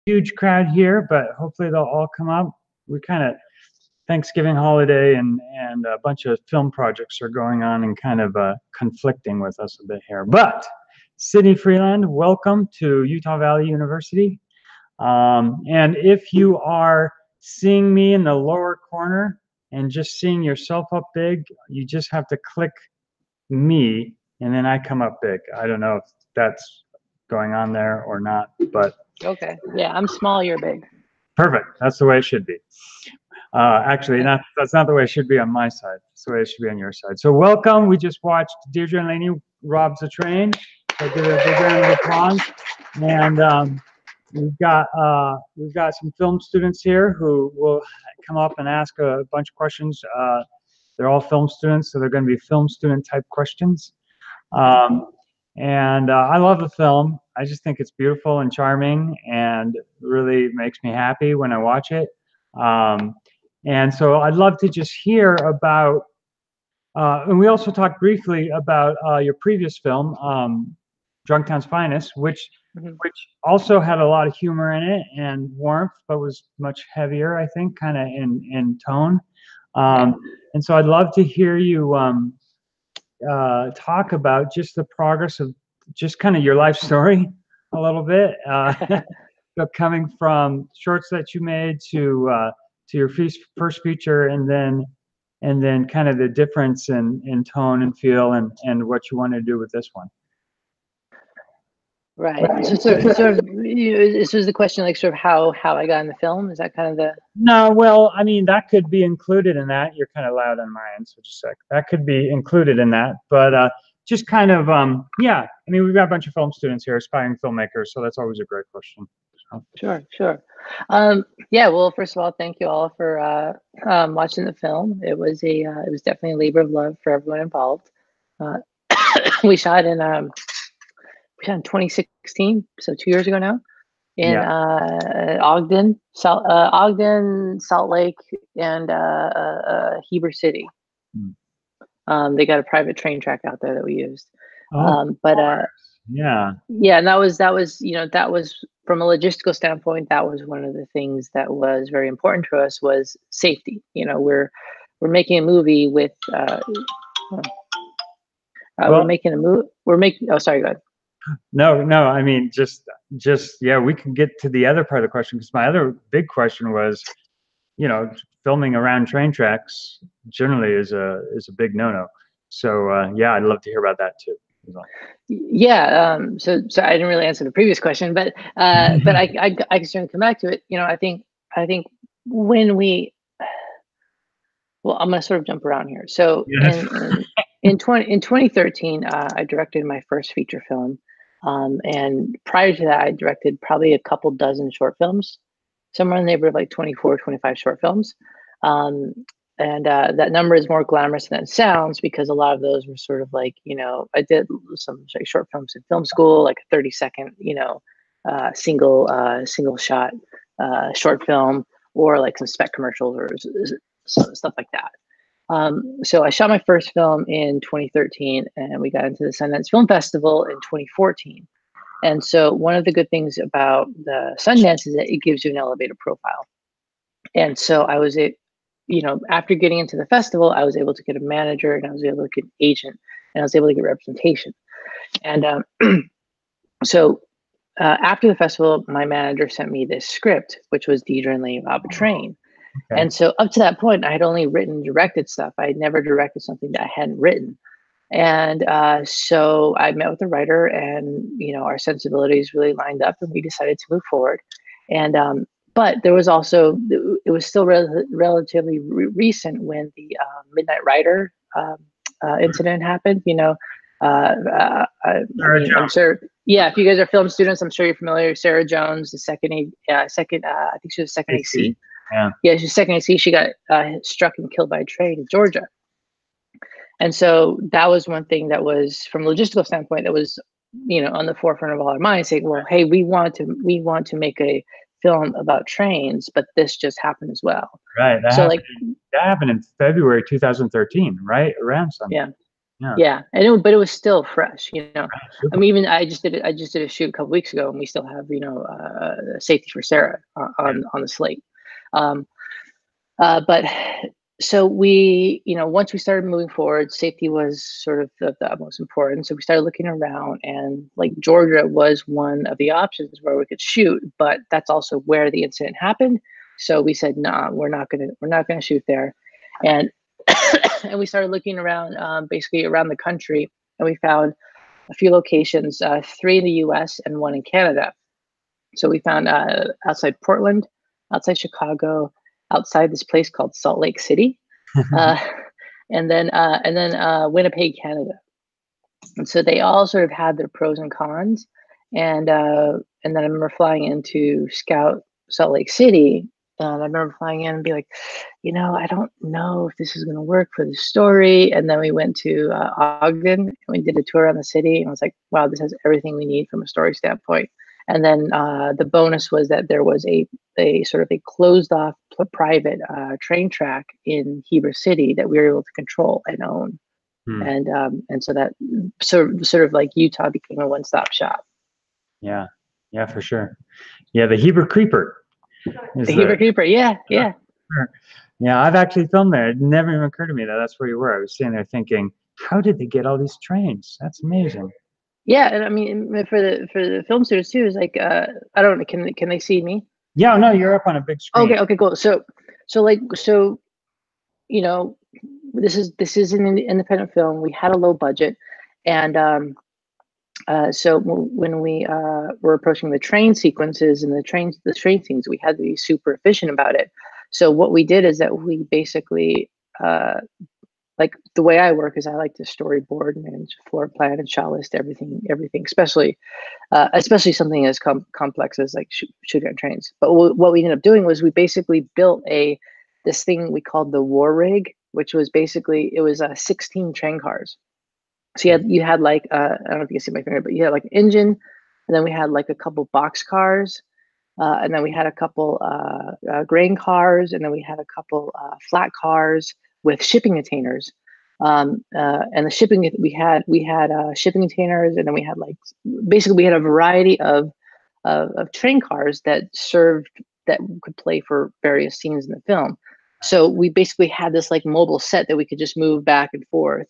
huge crowd here, but hopefully they'll all come up. We kind of Thanksgiving holiday and a bunch of film projects are going on and kind of conflicting with us a bit here. But Sydney Freeland, welcome to Utah Valley University. And if you are seeing me in the lower corner and just seeing yourself up big, you just have to click me and then I come up big. I don't know if that's going on there or not, but okay. Yeah, I'm small, you're big. Perfect. That's the way it should be. Actually, that's not the way it should be on my side. That's the way it should be on your side. So welcome. We just watched Deidra and Laney Rob's A Train. So give it a big round of applause. And we've got some film students here who will come up and ask a bunch of questions. They're all film students, so they're going to be film student type questions. I love the film. I just think it's beautiful and charming and really makes me happy when I watch it. And so I'd love to just hear about, and we also talked briefly about your previous film, Drunktown's Finest, which also had a lot of humor in it and warmth, but was much heavier, I think, kind of in tone. And so I'd love to hear you talk about just the progress of just kind of your life story a little bit, coming from shorts that you made to your first feature, and then kind of the difference in tone and feel and what you want to do with this one. Right. So sort of, this was the question, like sort of how I got in the film. Is that kind of the? No, well, I mean that could be included in that. You're kind of loud on my end, so just a sec. That could be included in that, but just kind of yeah. I mean, we've got a bunch of film students here, aspiring filmmakers, so that's always a great question. So. Sure. Yeah. Well, first of all, thank you all for watching the film. It was definitely a labor of love for everyone involved. We shot in 2016, so 2 years ago now, in Ogden, Salt Lake, and Heber City. They got a private train track out there that we used. And that was from a logistical standpoint, that was one of the things that was very important to us, was safety. We're making a movie with oh, sorry, go ahead. No, I mean, just yeah, we can get to the other part of the question, because my other big question was, filming around train tracks generally is a big no-no. So yeah, I'd love to hear about that too. Yeah, so I didn't really answer the previous question, but I can certainly come back to it. I think when we, well, I'm going to sort of jump around here. So in 2013, I directed my first feature film. And prior to that, I directed probably a couple dozen short films, somewhere in the neighborhood of like 24, 25 short films. That number is more glamorous than it sounds, because a lot of those were sort of like, I did some short films in film school, like a 30-second, single shot short film, or like some spec commercials or stuff like that. So I shot my first film in 2013, and we got into the Sundance Film Festival in 2014. And so one of the good things about the Sundance is that it gives you an elevator profile. And so I was, after getting into the festival, I was able to get a manager, and I was able to get an agent, and I was able to get representation. And so after the festival, my manager sent me this script, which was Deidra and Laney Rob, A Train. Okay. And so up to that point, I had only directed stuff. I had never directed something that I hadn't written. And so I met with the writer, and, our sensibilities really lined up, and we decided to move forward. And but there was also, it was still relatively recent when the Midnight Rider incident happened. I'm sure, yeah, if you guys are film students, I'm sure you're familiar with Sarah Jones, the second, I think she was second AC. Yeah, she's second AC. She got struck and killed by a train in Georgia. And so that was one thing that was, from a logistical standpoint, that was, on the forefront of all our minds, saying, well, hey, we want to make a film about trains, but this just happened as well. Right. That happened in February 2013, right? Around something. Yeah. Yeah, and but it was still fresh, you know. I Super. mean, even I just did a shoot a couple weeks ago, and we still have, you know, Safety for Sarah on the slate. Um, but so we, you know, once we started moving forward, safety was sort of the utmost important. So we started looking around, and like Georgia was one of the options where we could shoot, but that's also where the incident happened. So we said, nah, we're not gonna shoot there, and and we started looking around, basically around the country, and we found a few locations, 3 in the U.S. and 1 in Canada. So we found outside Portland, outside Chicago, outside this place called Salt Lake City, uh, and then Winnipeg, Canada. And so they all sort of had their pros and cons. And then I remember flying into Scout Salt Lake City, and I remember flying in and be like, you know, I don't know if this is going to work for the story. And then we went to Ogden, and we did a tour around the city, and I was like, wow, this has everything we need from a story standpoint. And then the bonus was that there was a sort of a closed off private train track in Heber City that we were able to control and own. And so that sort of like Utah became a one-stop shop. Yeah, yeah, for sure. Yeah, the Heber Creeper. The Heber Creeper, yeah. Yeah, I've actually filmed there. It never even occurred to me that that's where you were. I was sitting there thinking, how did they get all these trains? That's amazing. Yeah, and I mean for the film students too, is like I don't know, can they see me? Yeah, no, you're up on a big screen. Okay, cool. So you know, this is an independent film. We had a low budget, and so when we were approaching the train sequences and the train scenes, we had to be super efficient about it. So what we did is that we basically like the way I work is I like to storyboard and floor plan and shot list everything, especially something as complex as like shooting on trains. But what we ended up doing was we basically built this thing we called the war rig, which was basically, it was 16 train cars. So you had like I don't know if you can see my finger, but you had like an engine, and then we had like a couple box cars, and then we had a couple grain cars, and then we had a couple flat cars with shipping containers. And the shipping we had shipping containers, and then we had like basically we had a variety of train cars that could play for various scenes in the film. So we basically had this like mobile set that we could just move back and forth,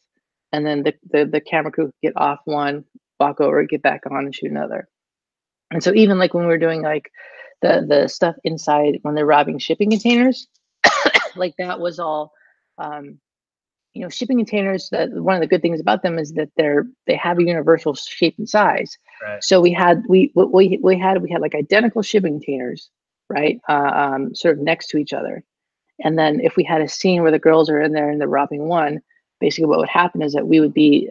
and then the camera crew could get off one, walk over, get back on, and shoot another. And so even like when we were doing like the stuff inside when they're robbing shipping containers, like that was all, you know, shipping containers. That one of the good things about them is that they have a universal shape and size. Right. So we had like identical shipping containers, right, sort of next to each other. And then if we had a scene where the girls are in there and they're robbing one, basically what would happen is that we would be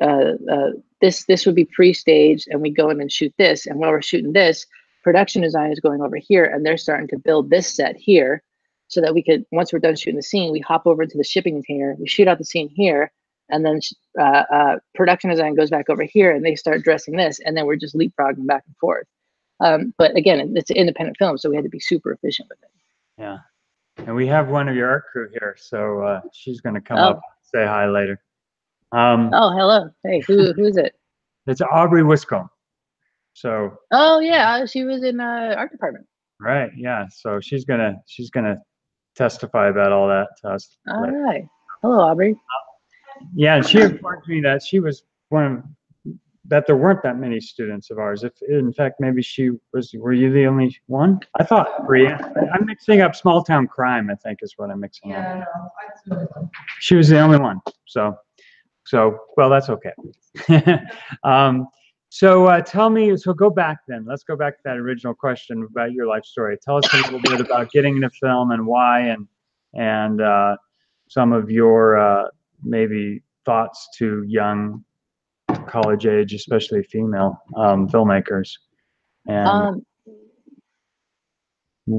this would be pre-staged, and we go in and shoot this, and while we're shooting this, production design is going over here, and they're starting to build this set here, so that we could, once we're done shooting the scene, we hop over into the shipping container, we shoot out the scene here, and then production design goes back over here, and they start dressing this, and then we're just leapfrogging back and forth. But again, it's an independent film, so we had to be super efficient with it. Yeah. And we have one of your art crew here, so she's going to come up and say hi later. Oh, hello. Hey, who is it? It's Aubrey Wiscombe. So. Oh yeah, she was in art department. Right. Yeah. So she's gonna testify about all that to us. All right. Hello, Aubrey. Yeah, and she informed me that she was that there weren't that many students of ours. If in fact maybe she was. Were you the only one? I thought Bria. I'm mixing up Small Town Crime, I think is what I'm mixing up. No, she was the only one. So well, that's okay. So tell me, so go back then. Let's go back to that original question about your life story. Tell us a little bit about getting into film and why, and some of your maybe thoughts to young college age, especially female filmmakers. And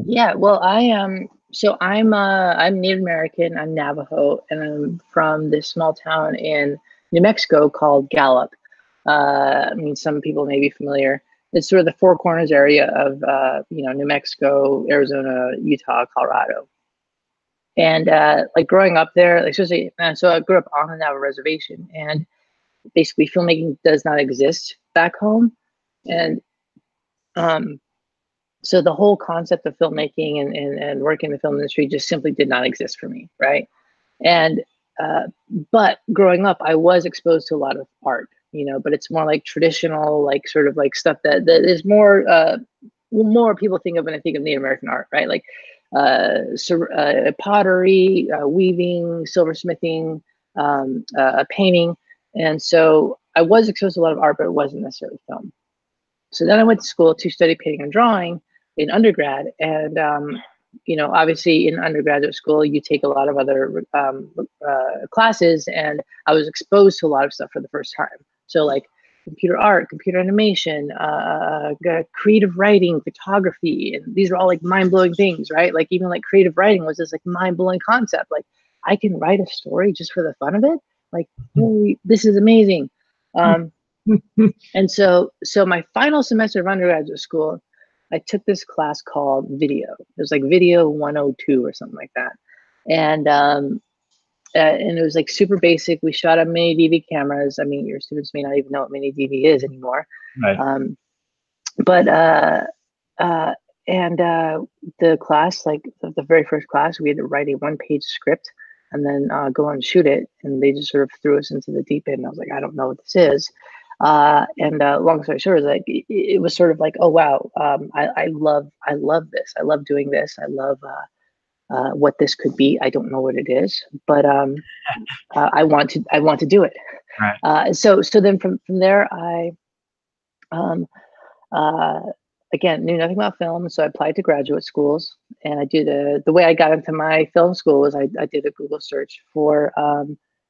yeah, well, I am. So I'm Native American. I'm Navajo, and I'm from this small town in New Mexico called Gallup. I mean, some people may be familiar. It's sort of the Four Corners area of New Mexico, Arizona, Utah, Colorado. And like growing up there, like especially, so I grew up on the Navajo reservation, and basically filmmaking does not exist back home. And so the whole concept of filmmaking and working in the film industry just simply did not exist for me, right? And but growing up, I was exposed to a lot of art, you know, but it's more like traditional, like sort of like stuff that is more more people think of when I think of Native American art, right? Like pottery, weaving, silversmithing, painting. And so I was exposed to a lot of art, but it wasn't necessarily film. So then I went to school to study painting and drawing in undergrad. And, you know, obviously in undergraduate school, you take a lot of other classes, and I was exposed to a lot of stuff for the first time. So like computer art, computer animation, creative writing, photography, and these are all like mind-blowing things, right? Like even like creative writing was this like mind-blowing concept. Like I can write a story just for the fun of it. Like, holy, this is amazing. And so my final semester of undergraduate school, I took this class called video. It was like video 102 or something like that. And it was like super basic. We shot on mini DV cameras. I mean, your students may not even know what mini DV is anymore. Right. The class, like the very first class, we had to write a 1-page script and then go and shoot it. And they just sort of threw us into the deep end. I was like, I don't know what this is. Long story short, like it was sort of like, oh wow, I love this. I love doing this. I love what this could be. I don't know what it is, but I want to do it. Right. So then from there, I again knew nothing about film, so I applied to graduate schools, and I did the way I got into my film school was I did a Google search for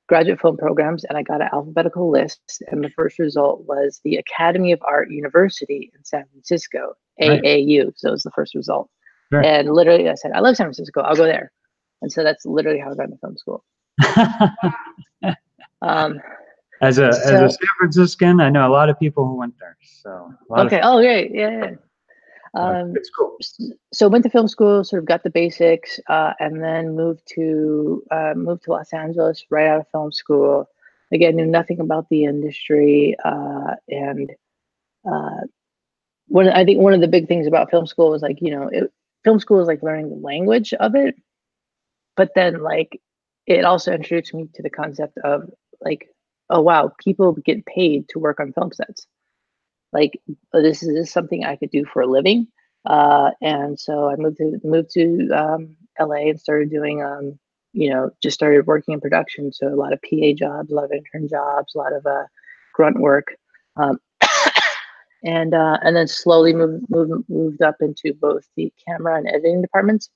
graduate film programs, and I got an alphabetical list, and the first result was the Academy of Art University in San Francisco, AAU. So it was the first result. Sure. And literally I said, I love San Francisco, I'll go there. And so that's literally how I got into film school. As a San Franciscan, I know a lot of people who went there. So okay. Oh, great. Yeah. It's cool. So went to film school, sort of got the basics, and then moved to Los Angeles right out of film school. Again, knew nothing about the industry, and I think one of the big things about film school was like, you know, film school is like learning the language of it, but then like it also introduced me to the concept of like, oh wow, people get paid to work on film sets. Like this is something I could do for a living, and so I moved to LA and started doing you know, just started working in production. So a lot of PA jobs, a lot of intern jobs, a lot of grunt work, and then slowly moved up into both the camera and editing departments.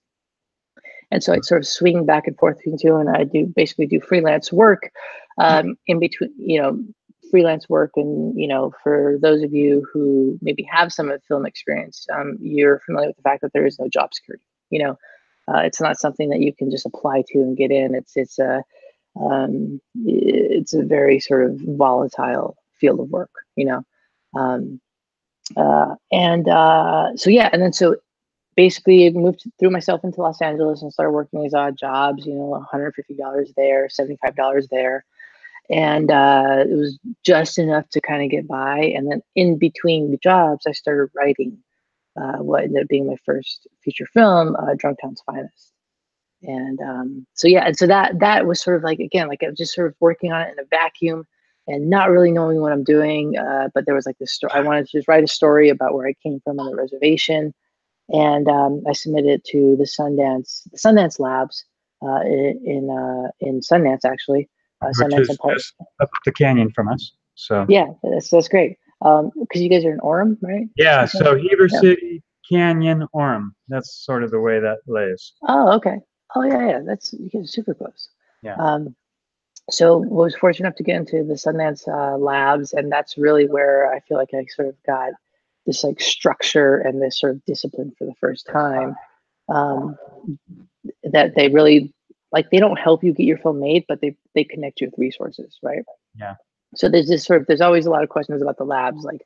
And so I'd sort of swing back and forth between two, and I basically do freelance work in between, you know, freelance work. And, you know, for those of you who maybe have some of the film experience, you're familiar with the fact that there is no job security. You know, it's not something that you can just apply to and get in. It's a very sort of volatile field of work, you know. So yeah, and then so basically threw myself into Los Angeles and started working these odd jobs, you know, $150 there, $75 there. And it was just enough to kind of get by. And then in between the jobs, I started writing what ended up being my first feature film, Drunktown's Finest. And so yeah, and so that was sort of like, again, like I was just sort of working on it in a vacuum and not really knowing what I'm doing. But there was like this story. I wanted to just write a story about where I came from on the reservation. And I submitted it to the Sundance labs in Sundance, actually. Which is just up the canyon from us. So yeah, that's great. Because you guys are in Orem, right? Yeah, so Heber City, Canyon, Orem. That's sort of the way that lays. Oh, okay. Oh yeah. That's, you guys are super close. Yeah. So was fortunate enough to get into the Sundance labs, and that's really where I feel like I sort of got this like structure and this sort of discipline for the first time. That they really, like, they don't help you get your film made, but they connect you with resources, right? Yeah. So there's always a lot of questions about the labs, like,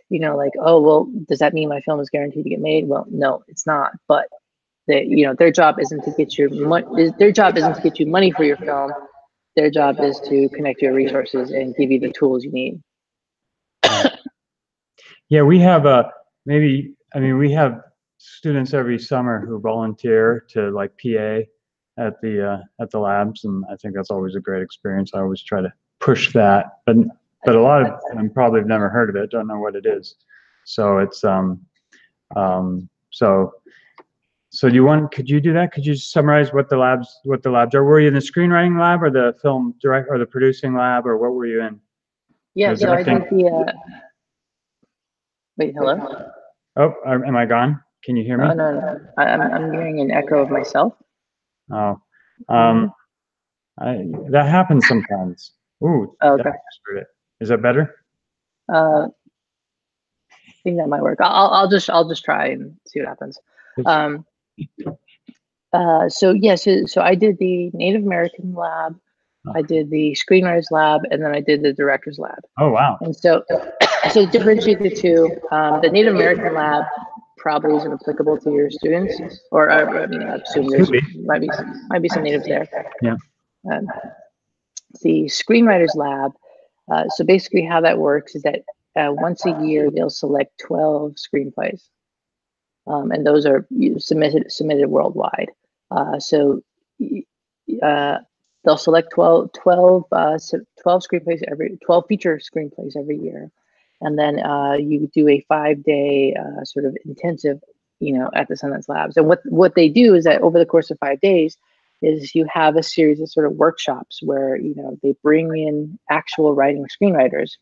you know, like, oh, well, does that mean my film is guaranteed to get made? Well, no, it's not. But you know, their job isn't to get you money for your film. their job is to connect your resources and give you the tools you need. Yeah, we have we have students every summer who volunteer to like PA at the labs, and I think that's always a great experience. I always try to push that, but a lot of them probably have never heard of it, don't know what it is. So it's so could you do that? Could you summarize what the labs are? Were you in the screenwriting lab or the film direct or the producing lab, or what were you in? Yeah, so I did the wait, hello? Oh, am I gone? Can you hear me? Oh, no. I'm hearing an echo of myself. Oh, that happens sometimes. Ooh, okay. Is that better? I think that might work. I'll just try and see what happens. So I did the Native American lab, I did the screenwriters lab, and then I did the directors lab. Oh wow! And so to differentiate the two, the Native American lab probably isn't applicable to your students, or I mean, I assume there might be some natives there. Yeah. The screenwriters lab. So basically, how that works is that once a year they'll select 12 screenplays, and those are submitted worldwide. So they'll select 12 screenplays 12 feature screenplays every year, and then you do a 5-day sort of intensive, at the Sundance Labs. And what they do is that over the course of 5 days, is you have a series of sort of workshops where they bring in actual writing screenwriters,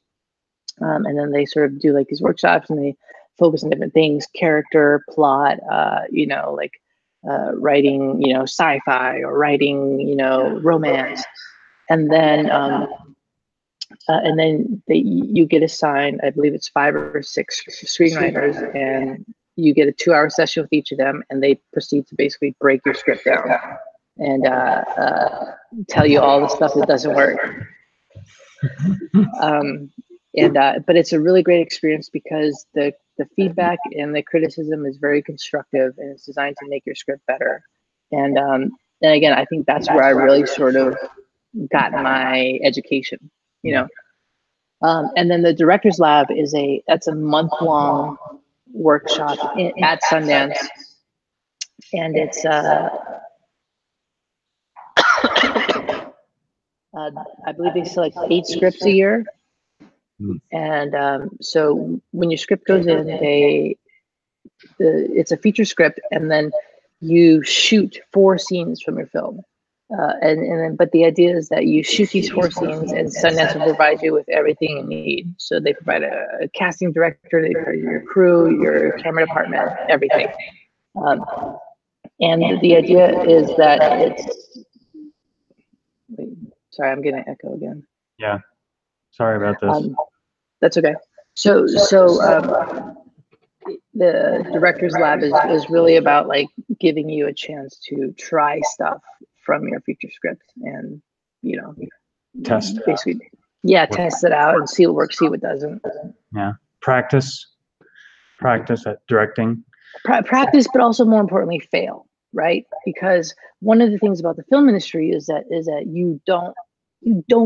and then they sort of do like these workshops, and they focus on different things: character, plot, writing, sci-fi, or writing, romance, and then you get assigned, I believe it's 5 or 6 screenwriters, and you get a 2-hour session with each of them, and they proceed to basically break your script down and tell you all the stuff that doesn't work. But it's a really great experience because the feedback and the criticism is very constructive, and it's designed to make your script better. And again, I think that's where I really sort of got my education, And then the Director's Lab that's a month-long workshop at Sundance, and it's I believe they select 8 scripts a year. And so when your script goes in, it's a feature script, and then you shoot 4 scenes from your film. But the idea is that you shoot these 4 scenes, and Sundance will provide you with everything you need. So they provide a casting director, they provide your crew, your camera department, everything. And the idea is that sorry, I'm getting an echo again. Yeah, sorry about this. That's okay. So the Director's Lab is really about like giving you a chance to try stuff from your feature script, and test basically test it out and see what works, see what doesn't. Yeah, practice at directing. Practice, but also more importantly, fail, right? Because one of the things about the film industry is that you don't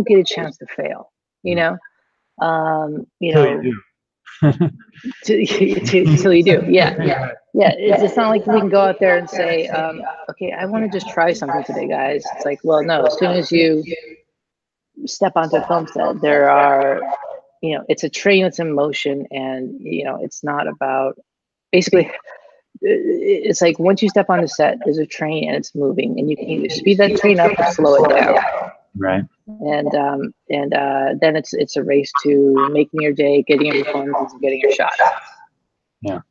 get a chance to fail, till you do. Yeah. It's not like we can go out there and say, okay, I want to just try something today, guys. It's like, well, no, as soon as you step onto a film set, there are, it's a train that's in motion, and it's not about, basically, it's like once you step on the set, there's a train and it's moving, and you can either speed that train up or slow it down. Right. And then it's a race to making your day, getting your performances, and getting your shots. Yeah.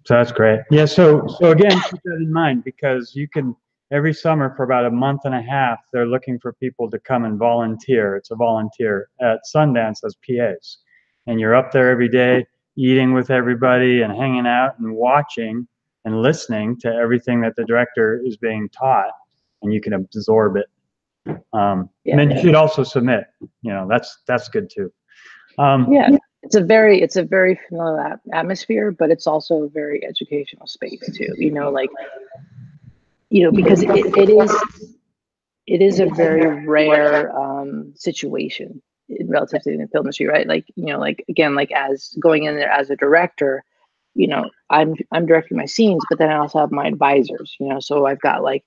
So that's great. Yeah. So again, keep that in mind, because you can, every summer for about a month and a half, they're looking for people to come and volunteer. It's a volunteer at Sundance as PAs, and you're up there every day, eating with everybody and hanging out and watching and listening to everything that the director is being taught, and you can absorb it. And then you should also submit. That's good too. It's a very familiar atmosphere, but it's also a very educational space too. Because it is. it is a very rare situation relative to the film industry, right? Like, you know, like again, like as going in there as a director, you know, I'm directing my scenes, but then I also have my advisors, you know, so I've got like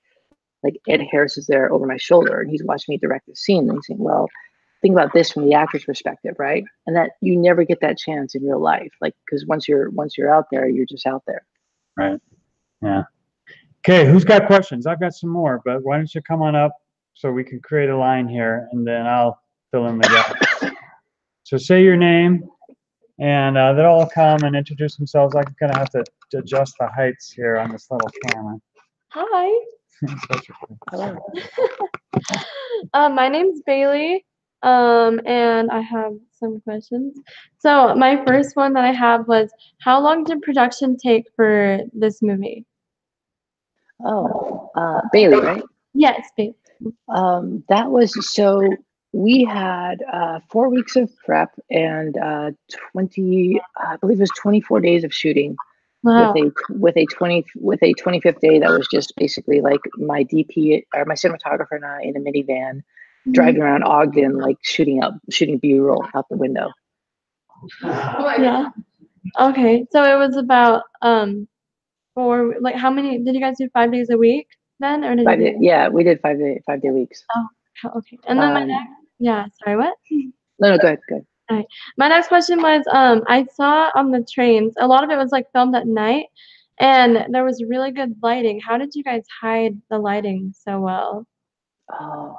Ed Harris is there over my shoulder and he's watching me direct the scene and he's saying, well, think about this from the actor's perspective, right? And that you never get that chance in real life, like because once you're out there, you're just out there. Right. Yeah. Okay, who's got questions? I've got some more, but why don't you come on up so we can create a line here, and then I'll fill in the gaps. So say your name, and they'll all come and introduce themselves. I'm gonna have to adjust the heights here on this little camera. Hi. Hello. My name's Bailey, and I have some questions. So my first one that I have was, how long did production take for this movie? Oh, Bailey, right? Yes, Bailey. That was, so we had 4 weeks of prep and 20, I believe it was 24 days of shooting. Wow. with a 25th day that was just basically like my DP or my cinematographer and I in a minivan driving around Ogden, like shooting B-roll out the window. Yeah. Okay. So it was about like how many did you guys do? 5 days a week then, or did you do? Yeah, we did 5 day weeks. Oh, okay. And then yeah. Sorry, what? No, go ahead. All right. My next question was, I saw on the trains, a lot of it was like filmed at night, and there was really good lighting. How did you guys hide the lighting so well? Oh,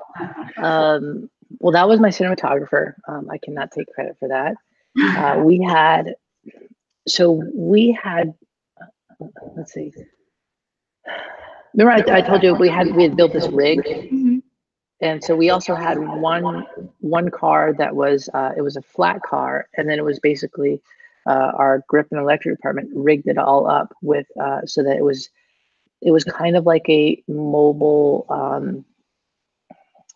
well, that was my cinematographer. I cannot take credit for that. We had, let's see. Remember I told you we had built this rig. Mm-hmm. And so we also had one car that was it was a flat car, and then it was basically our grip and electric department rigged it all up with so that it was kind of like a mobile.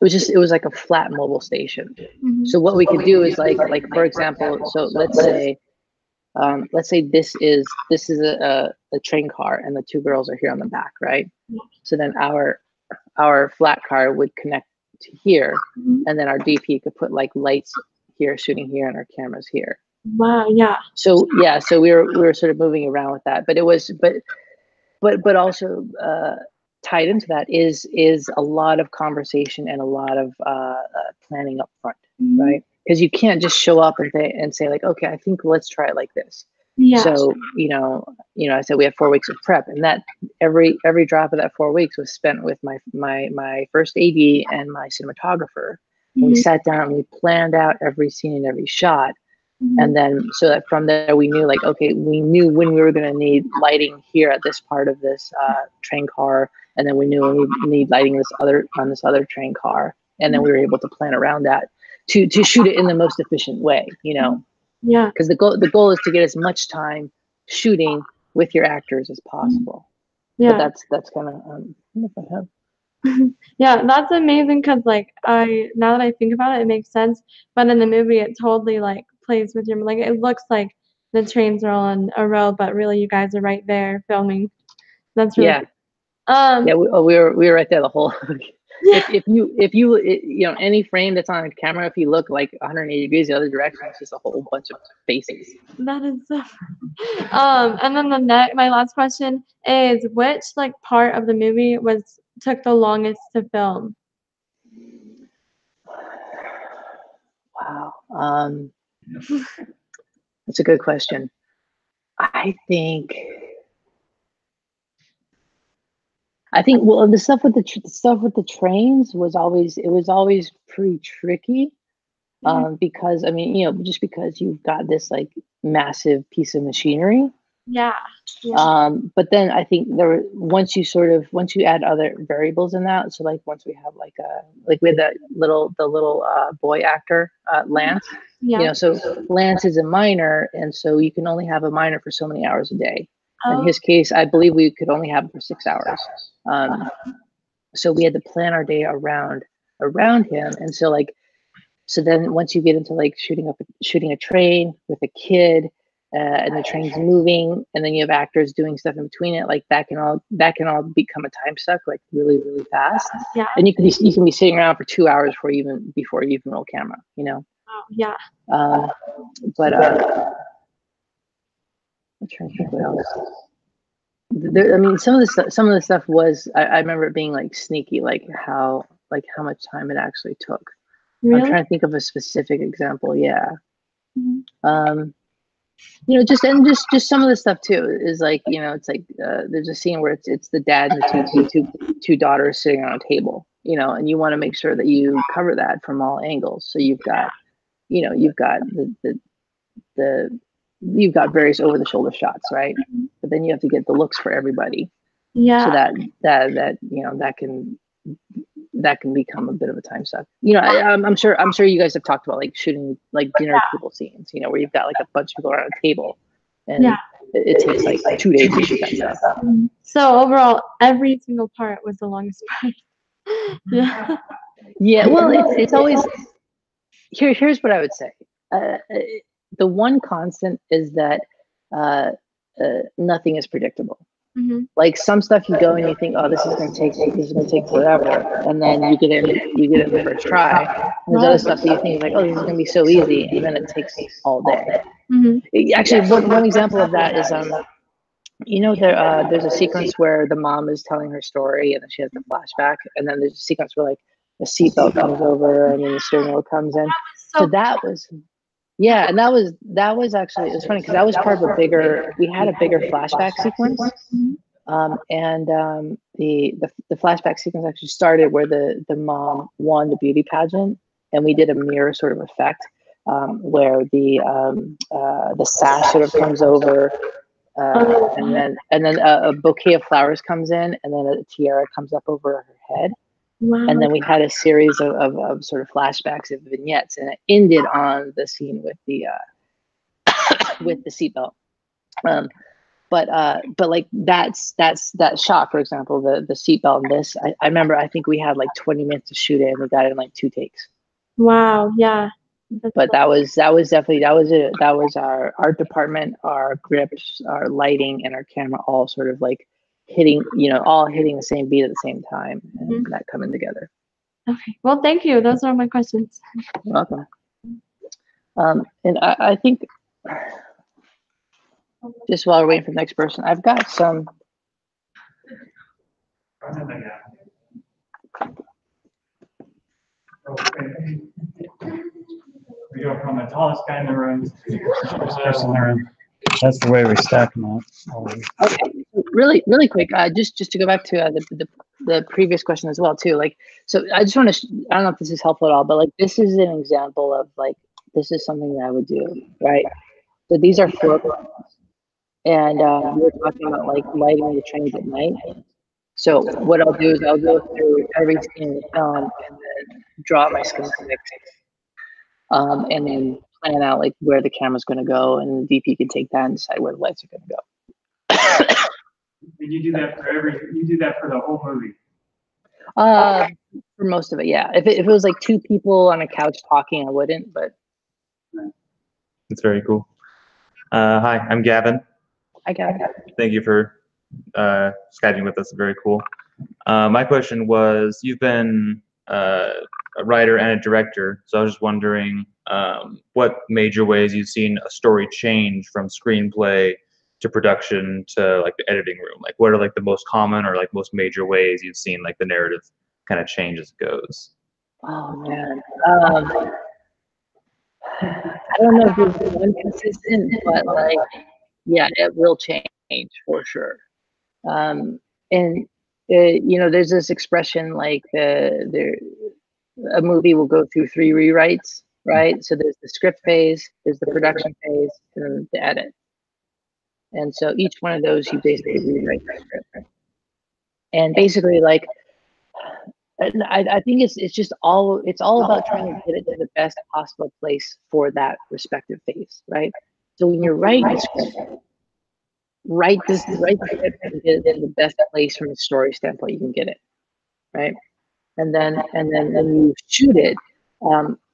It was like a flat mobile station. Mm-hmm. So what we could do is like for example, so let's say this is a train car, and the two girls are here on the back, right? So then our flat car would connect to here, and then our DP could put like lights here shooting here and our cameras here. Wow, yeah. So yeah, so we were sort of moving around with that, but it was but also tied into that is a lot of conversation and a lot of planning up front, right? Because you can't just show up and say like, okay, I think let's try it like this. Yeah. So you know, I said we had 4 weeks of prep, and that every drop of that 4 weeks was spent with my first AD and my cinematographer. Mm-hmm. We sat down and we planned out every scene and every shot, and then so that from there we knew like, okay, we knew when we were going to need lighting here at this part of this train car, and then we knew we need lighting on this other train car, and then we were able to plan around that to shoot it in the most efficient way, you know. Yeah. Because the goal is to get as much time shooting with your actors as possible. Yeah. But that's kind of I don't know if I have. Yeah, that's amazing because like now that I think about it, it makes sense. But in the movie, it totally like plays with your like it looks like the trains are all in a row, but really you guys are right there filming. That's really cool. Yeah, we were right there the whole. Yeah. If you you know, any frame that's on camera, if you look like 180 degrees the other direction, it's just a whole bunch of faces. That is so. And then my last question is, which like part of the movie took the longest to film? Wow, that's a good question. I think well, the stuff with the trains was always pretty tricky, because I mean, you know, just because you've got this like massive piece of machinery. Yeah. But then I think once you add other variables in that, so like once we have like we had the little boy actor, Lance. Yeah. You know, so Lance is a minor, and so you can only have a minor for so many hours a day. In his case, I believe we could only have him for 6 hours. So we had to plan our day around him, and so then once you get into like shooting a train with a kid, and the train's moving, and then you have actors doing stuff in between it, like that can all become a time suck, like really, really fast. Yeah. And you can be sitting around for 2 hours before you even roll camera, you know? Oh, yeah. But I'm trying to think what else. I mean, some of the stuff was, I remember it being like sneaky, like how much time it actually took. Really? I'm trying to think of a specific example. Yeah. Mm-hmm. You know, just some of the stuff too is like, you know, it's like there's a scene where it's the dad and the two daughters sitting on a table, you know, and you want to make sure that you cover that from all angles. So you've got, you know, you've got you've got various over the shoulder shots, right? But then you have to get the looks for everybody. Yeah. So that you know, that can become a bit of a time suck. You know, I'm sure you guys have talked about like shooting like dinner table scenes, you know, where you've got like a bunch of people around a table, and it takes like 2 days to shoot that stuff. So overall, every single part was the longest part. Yeah. Yeah. Well, it's always here's what I would say. The one constant is that nothing is predictable. Mm-hmm. Like some stuff you go and you think, oh, this is gonna take forever, and then you get in the first try. And there's other stuff that you think like, oh, this is gonna be so easy, and then it takes all day. Mm-hmm. Actually, one example of that is you know, there's a sequence where the mom is telling her story, and then she has the flashback, and then there's a sequence where like the seatbelt comes over, and then the steering wheel comes in. So that was. Yeah, and that was actually, it was funny because that was part of we had a bigger flashback sequence, and the flashback sequence actually started where the mom won the beauty pageant, and we did a mirror sort of effect where the sash sort of comes over, and then a bouquet of flowers comes in, and then a tiara comes up over her head. Wow. And then we had a series of sort of flashbacks of vignettes, and it ended on the scene with the seatbelt. But like that shot, for example, the seatbelt in this, I remember I think we had like 20 minutes to shoot it, and we got it in like 2 takes. Wow. Yeah. But that was definitely it. That was our art department, our grips, our lighting, and our camera all sort of like all hitting the same beat at the same time, and that coming together. Okay. Well, thank you. Those are my questions. You're welcome. And I think just while we're waiting for the next person, I've got some. We go from the tallest guy in the room to the first person in the room. That's the way we stack them up. Okay, really quick, just to go back to the previous question as well too. Like, so I just want to, I don't know if this is helpful at all, but like this is an example of like, this is something that I would do, right? So these are floor plans, and we were talking about like lighting the trains at night. So what I'll do is I'll go through every scene in the film and then draw my schematics, and then plan out like where the camera's going to go, and the DP can take that and decide where the lights are going to go. And you do that for the whole movie? For most of it, yeah. If it was like 2 people on a couch talking, I wouldn't, but. That's very cool. Hi, I'm Gavin. Hi, Gavin. Thank you for Skyping with us. Very cool. My question was, you've been a writer and a director, so I was just wondering what major ways you've seen a story change from screenplay to production to like the editing room. Like, what are like the most common or like most major ways you've seen like the narrative kind of change as it goes? Oh man, I don't know if there's one consistent, but like, yeah, it will change for sure. And you know, there's this expression like a movie will go through 3 rewrites, right? So there's the script phase, there's the production phase, and then the edit. And so each one of those, you basically rewrite the script. And basically, like, I think it's all about trying to get it to the best possible place for that respective phase, right? So when you're writing the script, write the script and get it in the best place from a story standpoint you can get it, right? And then when you shoot it,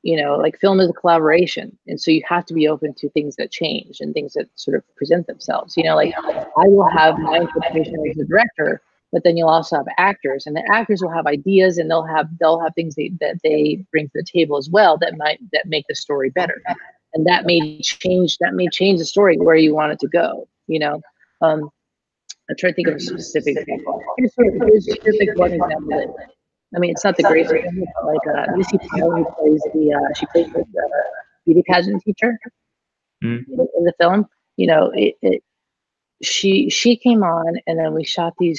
You know, like film is a collaboration. And so you have to be open to things that change and things that sort of present themselves. You know, like I will have my interpretation as a director, but then you'll also have actors, and the actors will have ideas, and they'll have things that they bring to the table as well that make the story better. And that may change the story where you want it to go, you know. I'm trying to think of a specific example. Here's like one example. I mean, it's not the greatest example, but like Missy Pyle, who plays she plays the beauty pageant teacher in the film. You know, she came on, and then we shot 2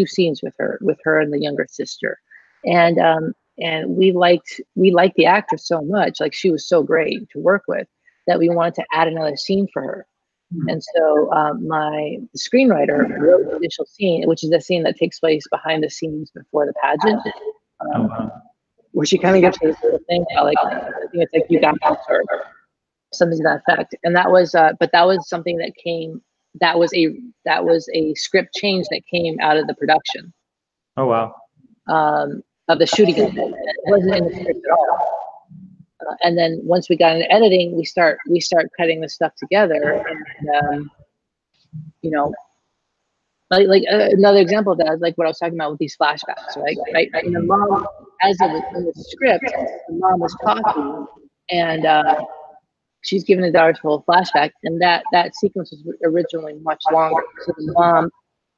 scenes with her and the younger sister, and we liked the actress so much, like she was so great to work with, that we wanted to add another scene for her. And so my screenwriter wrote the initial scene, which is the scene that takes place behind the scenes before the pageant, where she kind of gets this little thing about, like, I think it's like, you got this, or something to that effect. And that was, but that was something that came. That was a script change that came out of the production. Oh wow. Of the shooting of it. It wasn't in the script at all. And then once we got into editing, we start cutting this stuff together, and you know, like another example of that is like what I was talking about with these flashbacks, right? And the mom, as it was in the script, the mom was talking, and she's given the daughter's full flashback, and that sequence was originally much longer. So the mom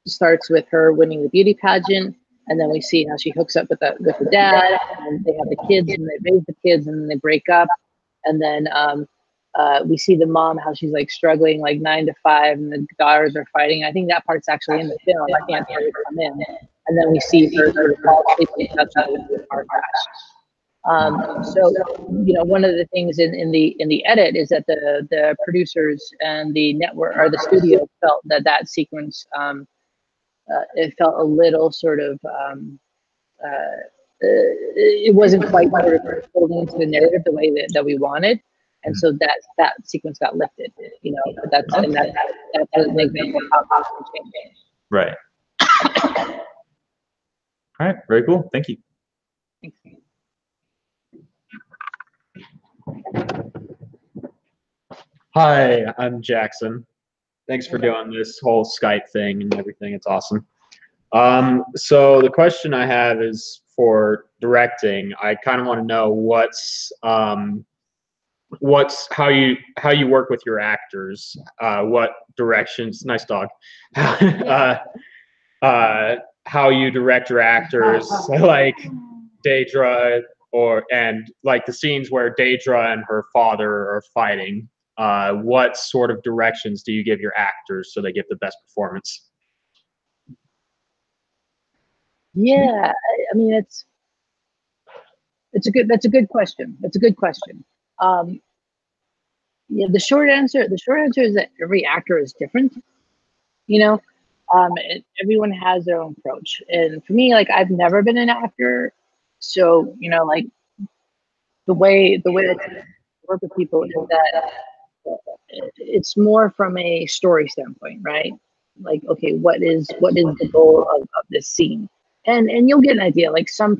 starts with her winning the beauty pageant, and then we see how she hooks up with the dad, and they have the kids, and they raise the kids, and then they break up, and then we see the mom, how she's like struggling like 9 to 5, and the daughters are fighting. I think that part's actually in the film. I can't hear it come in, and then we see her sort of fall asleep and touch out into the car crash. So, you know, one of the things in the edit is that the producers and the network or the studio felt that sequence, it felt a little sort of, it wasn't quite sort of holding into the narrative the way that we wanted, and so that sequence got lifted. You know, but that's an example of how costumes change. Right. All right. Very cool. Thank you. Thanks. Hi, I'm Jackson. Thanks for doing this whole Skype thing and everything. It's awesome. So the question I have is for directing. I kind of want to know how you work with your actors. What directions? Nice dog. How you direct your actors, like Deidra, and like the scenes where Deidra and her father are fighting. What sort of directions do you give your actors so they give the best performance? Yeah, I mean, that's a good question. That's a good question. Yeah, the short answer is that every actor is different. You know, everyone has their own approach. And for me, like, I've never been an actor, so, you know, like the way I work with people is that it's more from a story standpoint, right? Like, okay, what is the goal of this scene? And you'll get an idea. Like some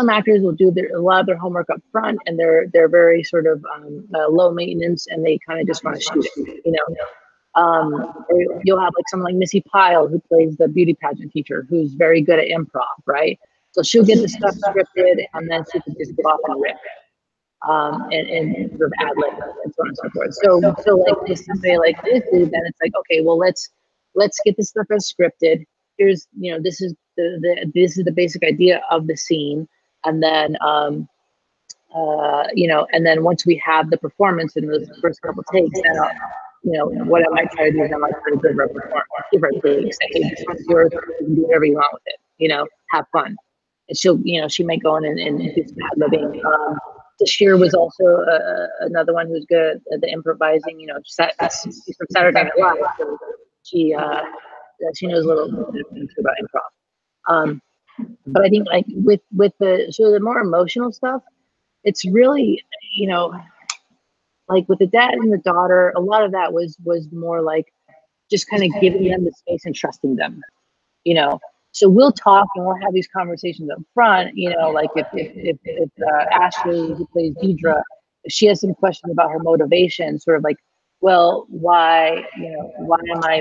actors will do a lot of their homework up front, and they're very sort of low maintenance, and they kind of just want to shoot it, you know. Or you'll have like someone like Missy Pyle, who plays the beauty pageant teacher, who's very good at improv, right? So she'll get the stuff scripted, and then she can just go off and rip, and sort of ad lib and so on and so forth. So like if somebody like this, then it's like, okay, well let's get this stuff as scripted. Here's, you know, this is the basic idea of the scene, and then you know, and then once we have the performance in those first couple takes, then you know, what I might try to do is I might try to give her a performance, give her a take, say, hey, this one's yours, you can do whatever you want with it, you know, have fun. And she'll, you know, she might go in and do some ad libbing. Tashir was also another one who's good at the improvising. You know, she's from Saturday Night Live, so she knows a little bit about improv. But I think like with the more emotional stuff, it's really, you know, like with the dad and the daughter, a lot of that was more like just kind of giving them the space and trusting them, you know. So we'll talk and we'll have these conversations up front, like if Ashley, who plays Deidra, if she has some question about her motivation, sort of like, well, why am I,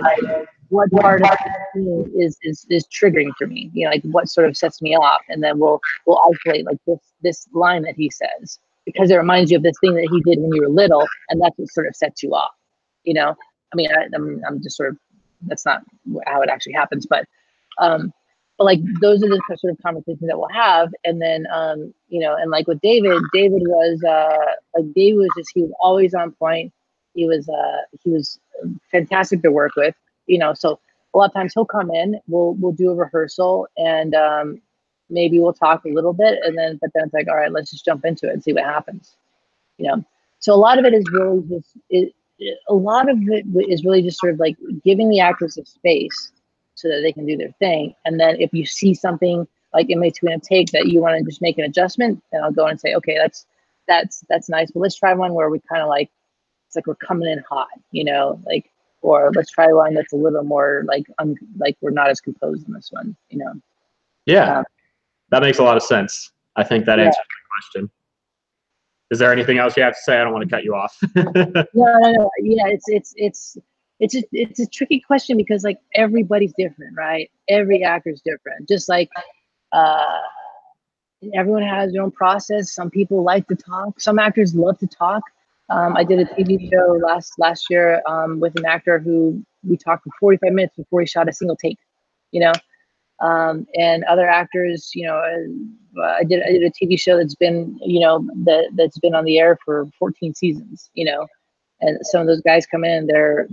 what part of the scene is triggering for me? Like what sort of sets me off? And then we'll isolate like this line that he says, because it reminds you of this thing that he did when you were little, and that's what sort of sets you off. I mean, I'm just sort of, that's not how it actually happens, but like those are the sort of conversations that we'll have. And then and like with David was he was always on point. He was fantastic to work with, so a lot of times he'll come in, we'll do a rehearsal, and maybe we'll talk a little bit, but then it's like, all right, let's just jump into it and see what happens. So a lot of it is really just sort of like giving the actors a space so that they can do their thing. And then if you see something like in between a take that you want to just make an adjustment, then I'll go and say, okay, that's nice, but let's try one where we kind of like, it's like we're coming in hot, or let's try one that's a little more like we're not as composed in this one, Yeah, that makes a lot of sense. I think that answers my question. Is there anything else you have to say? I don't want to cut you off. No. Yeah, it's a tricky question because like everybody's different, right? Every actor's different. Just like everyone has their own process. Some people like to talk. Some actors love to talk. I did a TV show last year with an actor who we talked for 45 minutes before he shot a single take, and other actors, I did a TV show that's been, that's been on the air for 14 seasons, and some of those guys come in, they're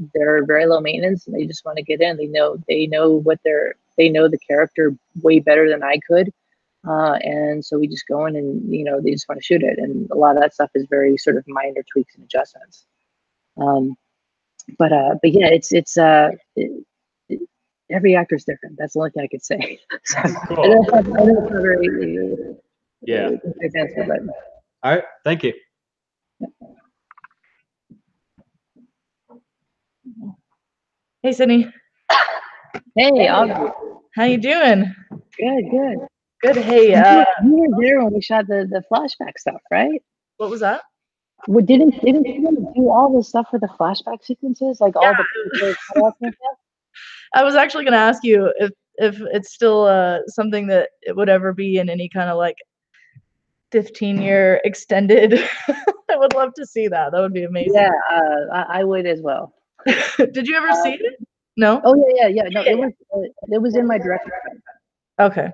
very low maintenance and they just want to get in. They know the character way better than I could. And so we just go in and, they just want to shoot it. And a lot of that stuff is very sort of minor tweaks and adjustments. But yeah, every actor's different. That's the only thing I could say. So, Cool. I know it's not very answer, but. All right, thank you. Hey, Sydney. Hey, Ogden. How you doing? Good. Good. Hey, You were there when we shot the flashback stuff, right? what was that? Well, didn't you do all the stuff for the flashback sequences, like all the cutouts and stuff? I was actually going to ask you if it's still something that it would ever be in any kind of like 15-year extended. I would love to see that. That would be amazing. Yeah, I would as well. Did you ever see it? No? Oh yeah. No, it was in my director's cut. Okay.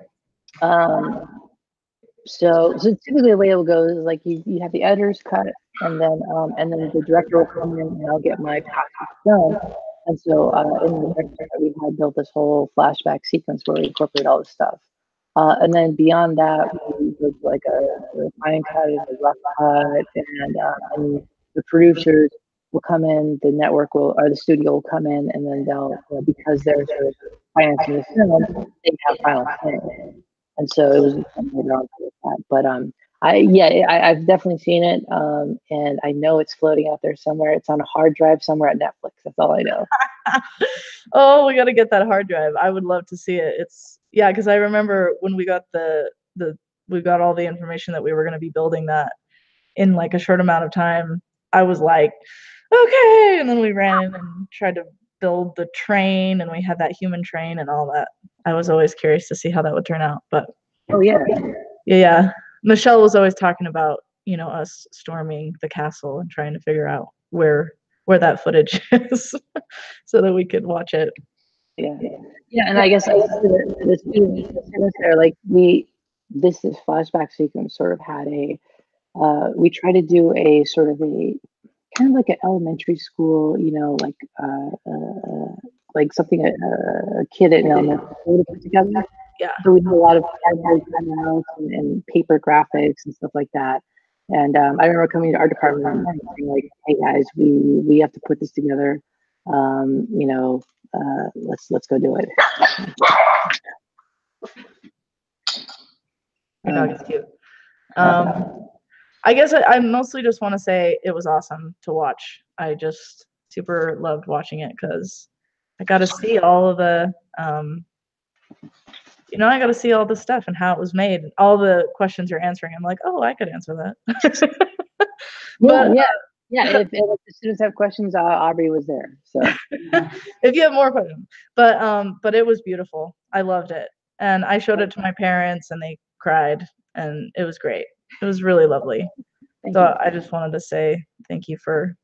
So typically the way it will go is like you have the editor's cut, and then the director will come in and I'll get my copy done. And so in the director's cut, we had built this whole flashback sequence where we incorporate all this stuff. And then beyond that, we did like a fine cut and a rough cut, and the producers will come in, the network will, or the studio will come in, and then they'll, because they're sort of financing the film, they have final say. And so it was later on with that. But I've definitely seen it, and I know it's floating out there somewhere. It's on a hard drive somewhere at Netflix. That's all I know. Oh, we got to get that hard drive. I would love to see it. Yeah, because I remember when we got we got all the information that we were going to be building that in like a short amount of time. I was like, okay, and then we ran in and tried to build the train, and we had that human train and all that. I was always curious to see how that would turn out. But oh yeah. Michelle was always talking about, us storming the castle and trying to figure out where that footage is so that we could watch it. Yeah, and I guess the students there, like this is Flashback Sequence sort of had we try to do a sort of a kind of like an elementary school, like something a kid at an elementary school to put together. Yeah. So we do a lot of cardboard cutouts and paper graphics and stuff like that. And I remember coming to our department and saying like, "Hey guys, we have to put this together. Let's go do it." Your dog is cute. I guess I mostly just want to say it was awesome to watch. I just super loved watching it because I got to see all of the you know, I got to see all this stuff and how it was made. And all the questions you're answering, I'm like, oh, I could answer that. But yeah. If the students have questions, Aubrey was there. So if you have more questions, but it was beautiful. I loved it, and I showed it to my parents, and they cried, and it was great. It was really lovely. So I just wanted to say thank you for,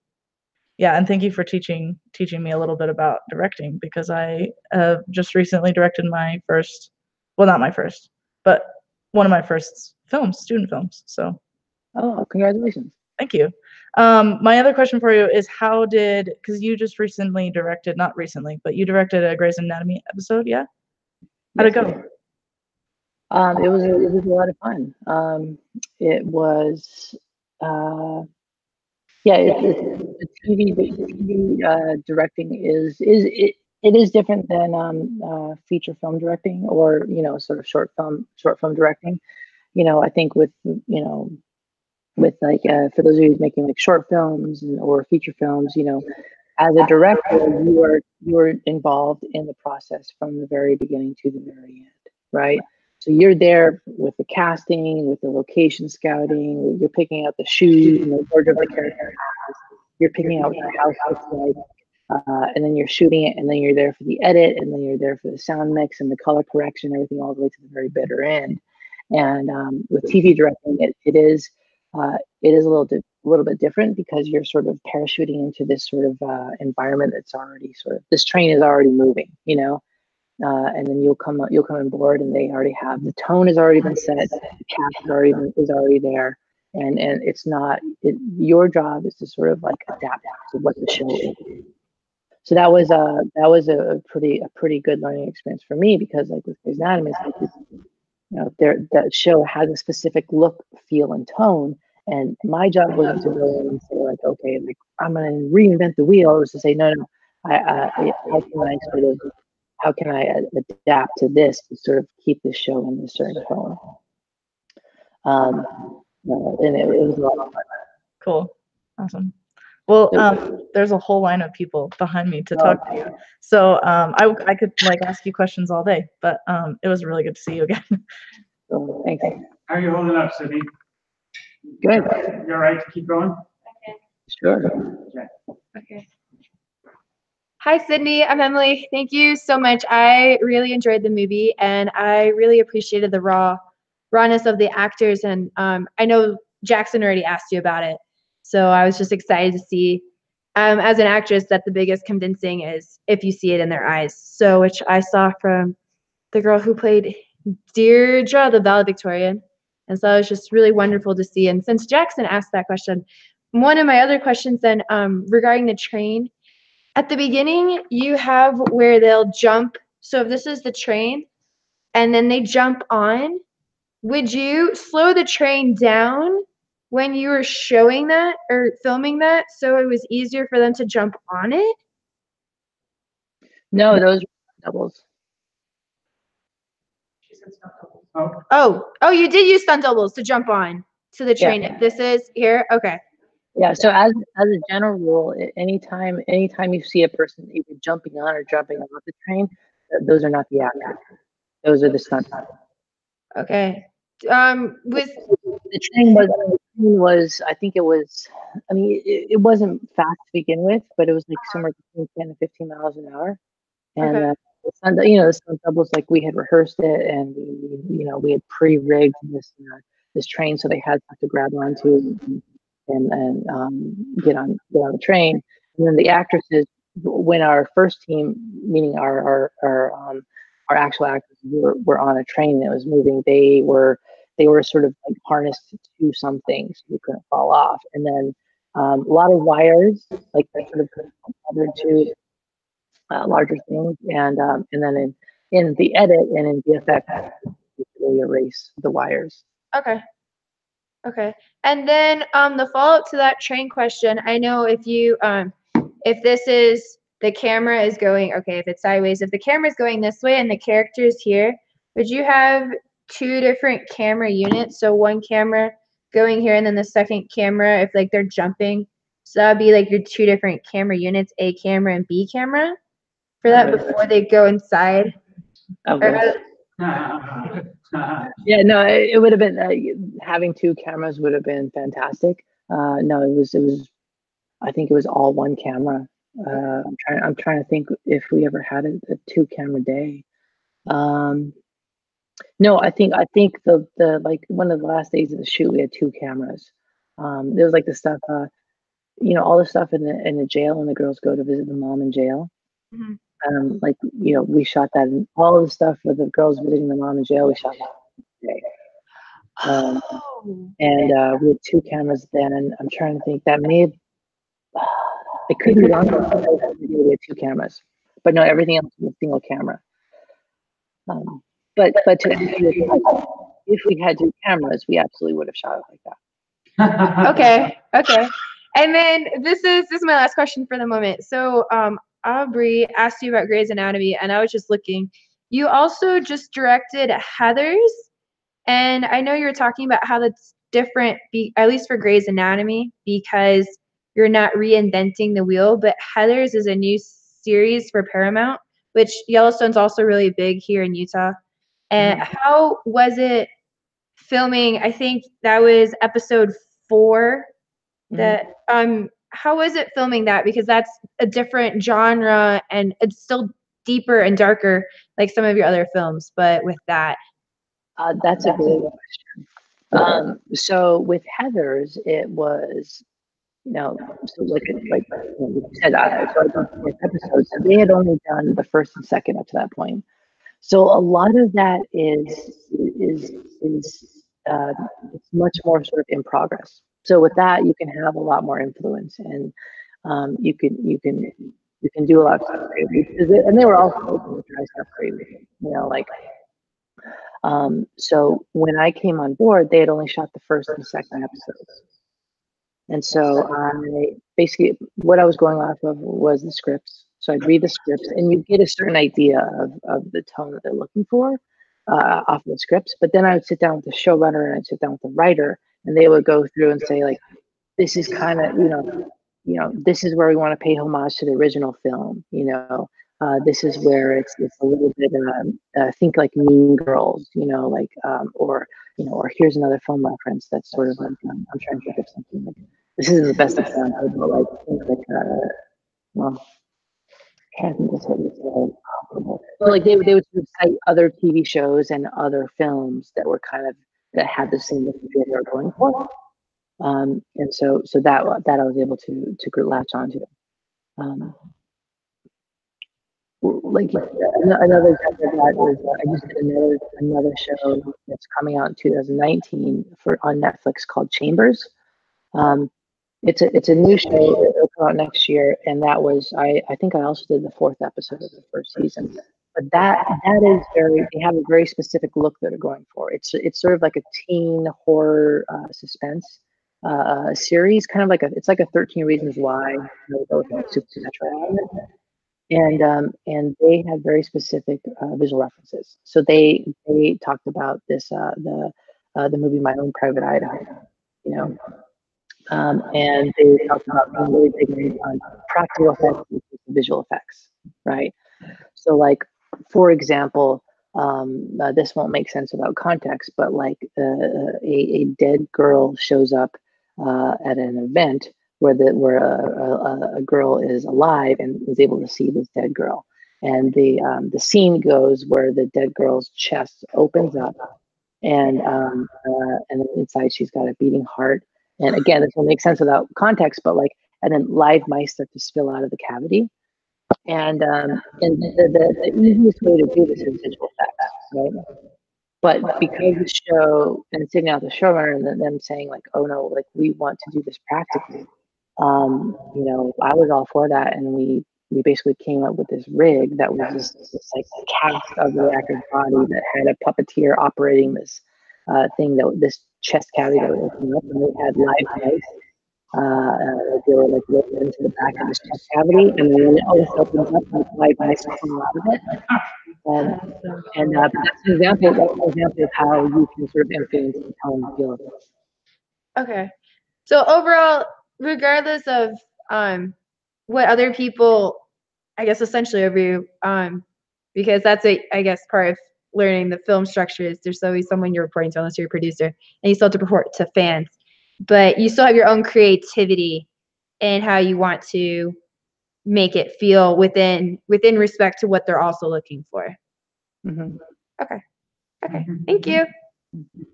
and thank you for teaching me a little bit about directing, because I just recently directed my first, well, not my first, but one of my first films, student films. So. Oh, congratulations. Thank you. My other question for you is because you just recently directed, not recently, but you directed a Grey's Anatomy episode, yeah? How'd it go? It was a lot of fun. It was, the TV directing is different than feature film directing, or sort of short film directing. I think with like for those of you making like short films or feature films, as a director, you are involved in the process from the very beginning to the very end, right? So you're there with the casting, with the location scouting, you're picking out the shoes and the wardrobe the character has, you're picking out what the house looks like, and then you're shooting it, and then you're there for the edit, and then you're there for the sound mix and the color correction, everything all the way to the very bitter end. And with TV directing, it is a little bit different, because you're sort of parachuting into this sort of environment that's already this train is already moving, and then you'll come on board, and they already have, the tone has already been set, the cast is already there, and it's not your job is to sort of like adapt to what the show is. So that was a pretty good learning experience for me, because like with Grey's Anatomy, that show has a specific look, feel, and tone. And my job wasn't to go in and say like, okay, like I'm going to reinvent the wheel. It was to say, no, how can I adapt to this to sort of keep the show in a certain tone? And it was a lot of fun. Cool, awesome. Well, there's a whole line of people behind me to talk to you, so I could like ask you questions all day, but it was really good to see you again. So, thanks. How are you holding up, Sydney? Good. You all right to keep going? Okay. Sure. Okay. Hi, Sydney. I'm Emily. Thank you so much. I really enjoyed the movie, and I really appreciated the rawness of the actors. And I know Jackson already asked you about it, so I was just excited to see, as an actress, that the biggest convincing is if you see it in their eyes. So, which I saw from the girl who played Deidra, the valedictorian. And so it was just really wonderful to see. And since Jackson asked that question, one of my other questions then, regarding the train, at the beginning, you have where they'll jump. So if this is the train and then they jump on, would you slow the train down when you were showing that or filming that so it was easier for them to jump on it? No, those were doubles. Oh, you did use stunt doubles to jump on to the train. Yeah. If this is here, okay. Yeah. So as a general rule, anytime you see a person either jumping on or jumping off the train, those are not the actors. Those are the stunt doubles. Okay. With the train was, I think it was, I mean, it wasn't fast to begin with, but it was like somewhere between 10 and 15 miles an hour. And Okay. the stunt doubles, like we had rehearsed it, and we had pre-rigged this train, so they had to grab onto and get on the train. And then the actresses, when our first team, meaning our actual actors, were on a train that was moving, they were sort of like harnessed to something so we couldn't fall off. And then a lot of wires, like that sort of covered to larger things. And then in the edit and in VFX, we erase the wires. Okay. And then the follow-up to that train question, I know if you if this is the camera is going, okay, if it's sideways, if the camera is going this way and the character is here, would you have two different camera units? So one camera going here and then the second camera if like they're jumping. So that'd be like your two different camera units, A camera and B camera for that before they go inside. Okay. Yeah, no, it would have been having 2 cameras would have been fantastic. No, it was. I think it was all 1 camera. I'm trying to think if we ever had a 2 camera day. No, I think the like one of the last days of the shoot, we had 2 cameras. There was like the stuff, all the stuff in the jail when the girls go to visit the mom in jail. Mhm. Like, we shot that, and all of the stuff with the girls visiting the mom in jail, we shot that day. Oh. And we had 2 cameras then, and I'm trying to think, that may have, it could be wrong, but we had 2 cameras. But no, everything else was a single camera. But to answer your question, if we had 2 cameras, we absolutely would have shot it like that. Okay. And then this is my last question for the moment. So Aubrey asked you about Grey's Anatomy, and I was just looking. You also just directed Heathers, and I know you were talking about how that's different, at least for Grey's Anatomy, because you're not reinventing the wheel. But Heathers is a new series for Paramount, which Yellowstone's also really big here in Utah. And how was it filming? I think that was episode 4. That how was it filming that? Because that's a different genre and it's still deeper and darker, like some of your other films. But with that, That's a great question. So with Heathers, it was, so like you said, so I done 4 episodes. So they had only done the first and second up to that point. So a lot of that is it's much more sort of in progress. So with that, you can have a lot more influence, and you can do a lot of stuff creatively. And they were also open to try stuff creatively, like. So when I came on board, they had only shot the first and second episodes. And so I basically, what I was going off of was the scripts. So I'd read the scripts, and you get a certain idea of the tone that they're looking for off of the scripts. But then I would sit down with the showrunner, and I'd sit down with the writer, and they would go through and say, like, this is kind of, this is where we want to pay homage to the original film. This is where it's a little bit, think like Mean Girls, or here's another film reference that's sort of like, I'm trying to think of something like, this isn't the best example, but like, think like, well, I can't think of what it's comparable. So like they would sort of cite other TV shows and other films that were that had the same look that they were going for. And so that I was able to latch onto. Like another example of that is I just did another show that's coming out in 2019 on Netflix called Chambers. It's a new show that will come out next year, and that was I think I also did the 4th episode of the first season. But that is they have a very specific look that they're going for. It's sort of like a teen horror suspense series, kind of like it's like a 13 Reasons Why, supernatural element. And they had very specific visual references. So they talked about this the movie My Own Private Idaho, and they talked about being really big on practical effects and visual effects, right? So like, for example, this won't make sense without context, but like a dead girl shows up at an event where a girl is alive and is able to see this dead girl, and the scene goes where the dead girl's chest opens up, and then inside she's got a beating heart. And again, this will make sense without context, but like, and then live mice start to spill out of the cavity. And the easiest way to do this is visual effects, right? But because the show, and sitting out the showrunner and them saying like, oh no, like we want to do this practically. I was all for that, and we basically came up with this rig that was this like cast of the actor's body that had a puppeteer operating this thing, this chest cavity that was opening up, and we had live mice. They were like looking into the back of this chest cavity, and then when it always opens up, and live mice come out of it. And that's an example of how you can sort of influence the tone and feel of it. okay. So overall, regardless of what other people, I guess, essentially over you, because that's I guess part of learning the film structures. There's always someone you're reporting to, unless you're a producer, and you still have to report to fans. But you still have your own creativity and how you want to make it feel within respect to what they're also looking for. Mm-hmm. Okay. Thank you.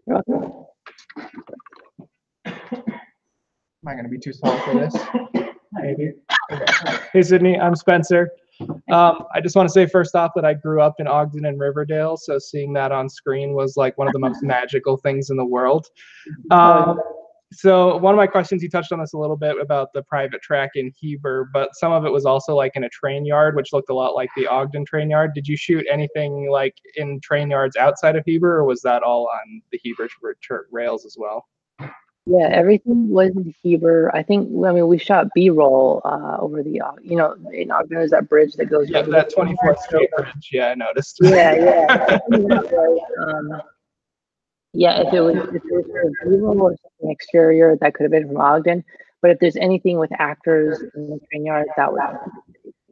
You're welcome. Am I going to be too small for this? Maybe. Okay. Hey, Sydney, I'm Spencer. I just want to say first off that I grew up in Ogden and Riverdale, so seeing that on screen was like one of the most magical things in the world. So one of my questions, you touched on this a little bit about the private track in Heber, but some of it was also like in a train yard, which looked a lot like the Ogden train yard. Did you shoot anything like in train yards outside of Heber, or was that all on the Heber rails as well? Yeah, everything was in Heber. I mean, we shot B-roll over the, in Ogden, there's that bridge that goes over that 24th Street bridge. Yeah, I noticed. Yeah. Yeah, if it was sort of B-roll or something exterior, that could have been from Ogden. But if there's anything with actors in the train yard, that was.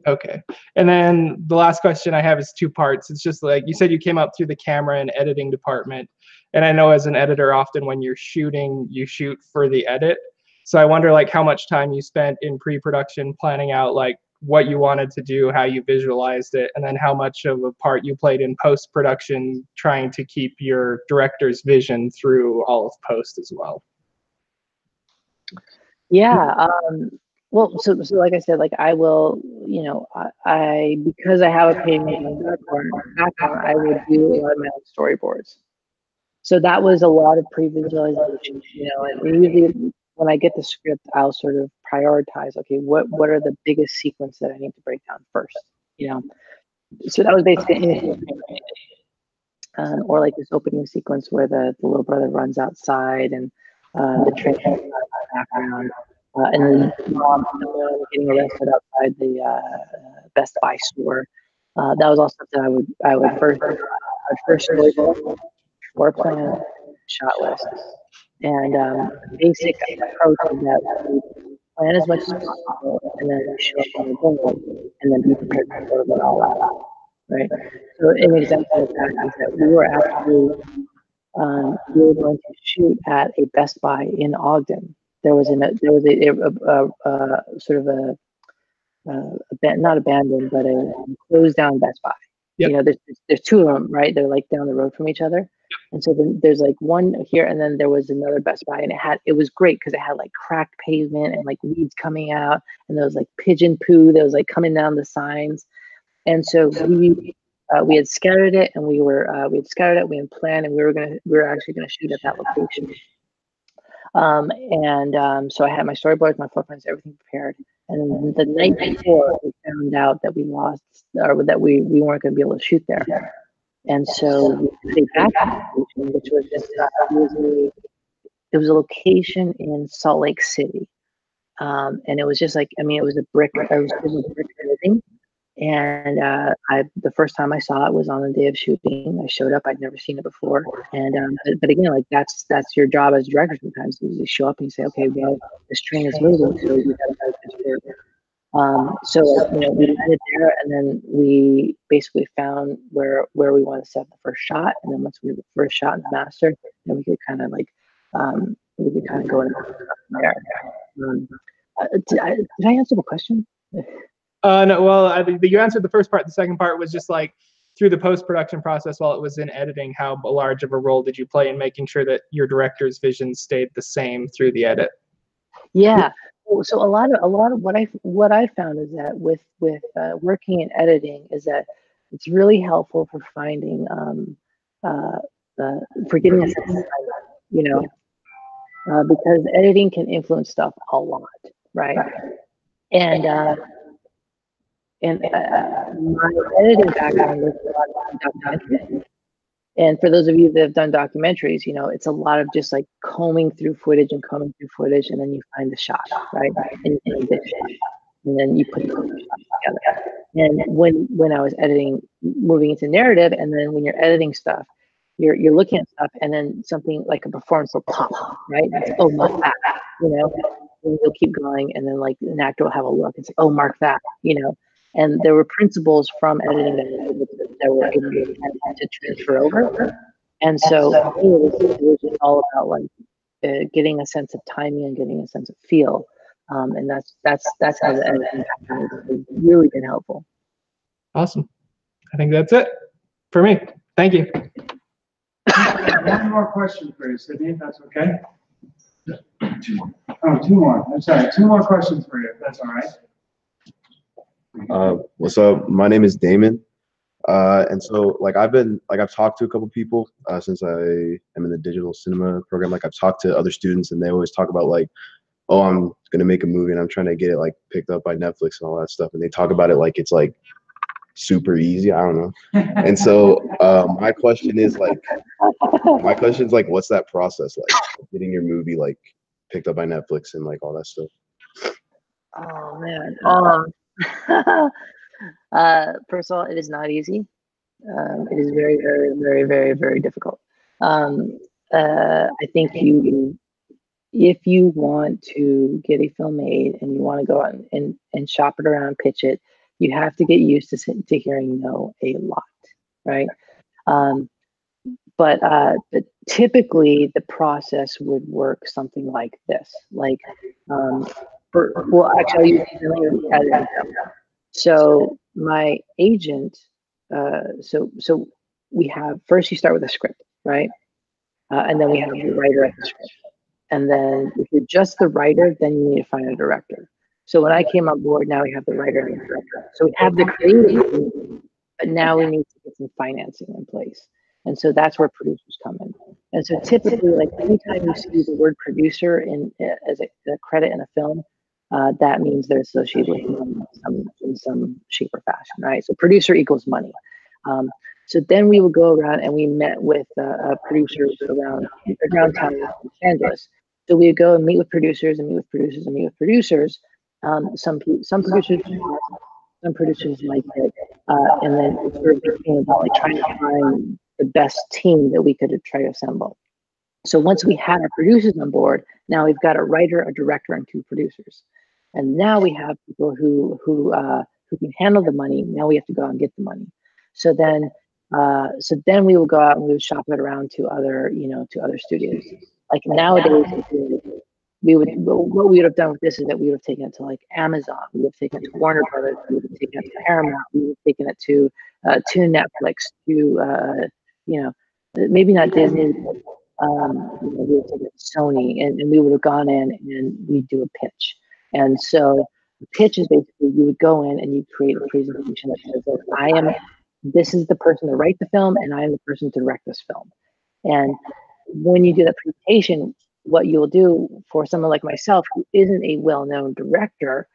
Okay. And then the last question I have is two parts. It's just like you said, you came up through the camera and editing department. And I know as an editor, often when you're shooting, you shoot for the edit. So I wonder like how much time you spent in pre-production planning out like what you wanted to do, how you visualized it, and then how much of a part you played in post-production trying to keep your director's vision through all of post as well. Yeah. Well, so like I said, like I will, I because I have a painting background, I would do a lot of my own storyboards. So that was a lot of pre-visualization, and usually when I get the script, I'll sort of prioritize, okay, what are the biggest sequences that I need to break down first, So that was basically anything. Or like this opening sequence where the little brother runs outside and the train in the background, and then mom getting arrested outside the Best Buy store. That was all something I would first storyboard, floor plan, shot list, and basic approach is that we plan as much as possible, and then we show up on the board, and then be prepared to sort it all out. Right. So an example of that is that we were actually going to shoot at a Best Buy in Ogden. There was a sort of not abandoned, but a closed down Best Buy. Yep. There's two of them, right? They're like down the road from each other. And so then there's like one here, and then there was another Best Buy, and it was great because it had like cracked pavement and like weeds coming out, and there was like pigeon poo that was like coming down the signs. And so we had scouted it, and we had planned, and we were actually gonna shoot at that location. So I had my storyboards, my floor plans, everything prepared. And then the night before, we found out that we lost, or that we weren't gonna be able to shoot there. And so we stayed back at the location, which was just it was a location in Salt Lake City, and it was just like, it was a brick building. And the first time I saw it was on the day of shooting. I showed up, I'd never seen it before. And but again, like that's your job as a director sometimes, is you show up and you say, okay, well, this train is moving, so we gotta make this work. So we landed there, and then we basically found where we want to set the first shot. And then once we had the first shot in the master, then we could kind of like go in there. Did I answer the question? No, well, I think you answered the first part. The second part was just like through the post-production process while it was in editing, how large of a role did you play in making sure that your director's vision stayed the same through the edit? Yeah. So a lot of what I found is that with working in editing is that it's really helpful for finding for getting a sense of, because editing can influence stuff a lot, right? And my editing background was a lot of documentaries. And for those of you that have done documentaries, it's a lot of just like combing through footage, and then you find the shot, right? And then you put the shots together. And when I was editing, moving into narrative, and then when you're editing stuff, you're looking at stuff, and then something like a performance will pop, right? It's, oh, mark that, and you'll keep going, and then like an actor will have a look and say, oh, mark that, And there were principles from editing that were able to transfer over. And so for me, it was just all about like getting a sense of timing and getting a sense of feel. And that's how the editing has really been helpful. Awesome. I think that's it for me. Thank you. One more question for you, Sydney, if that's okay. Oh, two more. I'm sorry. Two more questions for you, if that's all right. What's up? My name is Damon. And so like I've talked to a couple people since I am in the digital cinema program. Like I've talked to other students and they always talk about like, oh, I'm gonna make a movie and I'm trying to get it like picked up by Netflix and all that stuff. And they talk about it like it's like super easy. I don't know. And so my question is like, what's that process like? Getting your movie like picked up by Netflix and like all that stuff. Oh man. First of all, it is not easy. It is very, very, very, very, very difficult. I think if you want to get a film made and you want to go out and shop it around, pitch it, you have to get used to hearing no a lot, right? But typically the process would work something like this. Like, well, actually, so my agent, so we have, first you start with a script, right? And then we have the writer of the script. And then if you're just the writer, then you need to find a director. So when I came on board, now we have the writer and the director. So we have the creative team, but now we need to get some financing in place. And so that's where producers come in. And so typically, like anytime you see the word producer as a credit in a film, that means they're associated with in some shape or fashion, right? So producer equals money. So then we would go around and we met with producers around town in Los Angeles. So we would go and meet with producers and meet with producers and meet with producers. Some producers liked it, and then it sort of became about like trying to find the best team that we could try to assemble. So once we had our producers on board, now we've got a writer, a director, and 2 producers. And now we have people who can handle the money. Now we have to go out and get the money. So then we will go out and we would shop it around to other studios. Like nowadays, what we would have done with this is that we would have taken it to like Amazon, we would have taken it to Warner Brothers, we would have taken it to Paramount, we would have taken it to Netflix, to maybe not Disney, but we would have taken it to Sony, and we would have gone in and we'd do a pitch. And so the pitch is basically you would go in and you create a presentation that says, this is the person to write the film and I am the person to direct this film. And when you do that presentation, what you'll do for someone like myself who isn't a well-known director,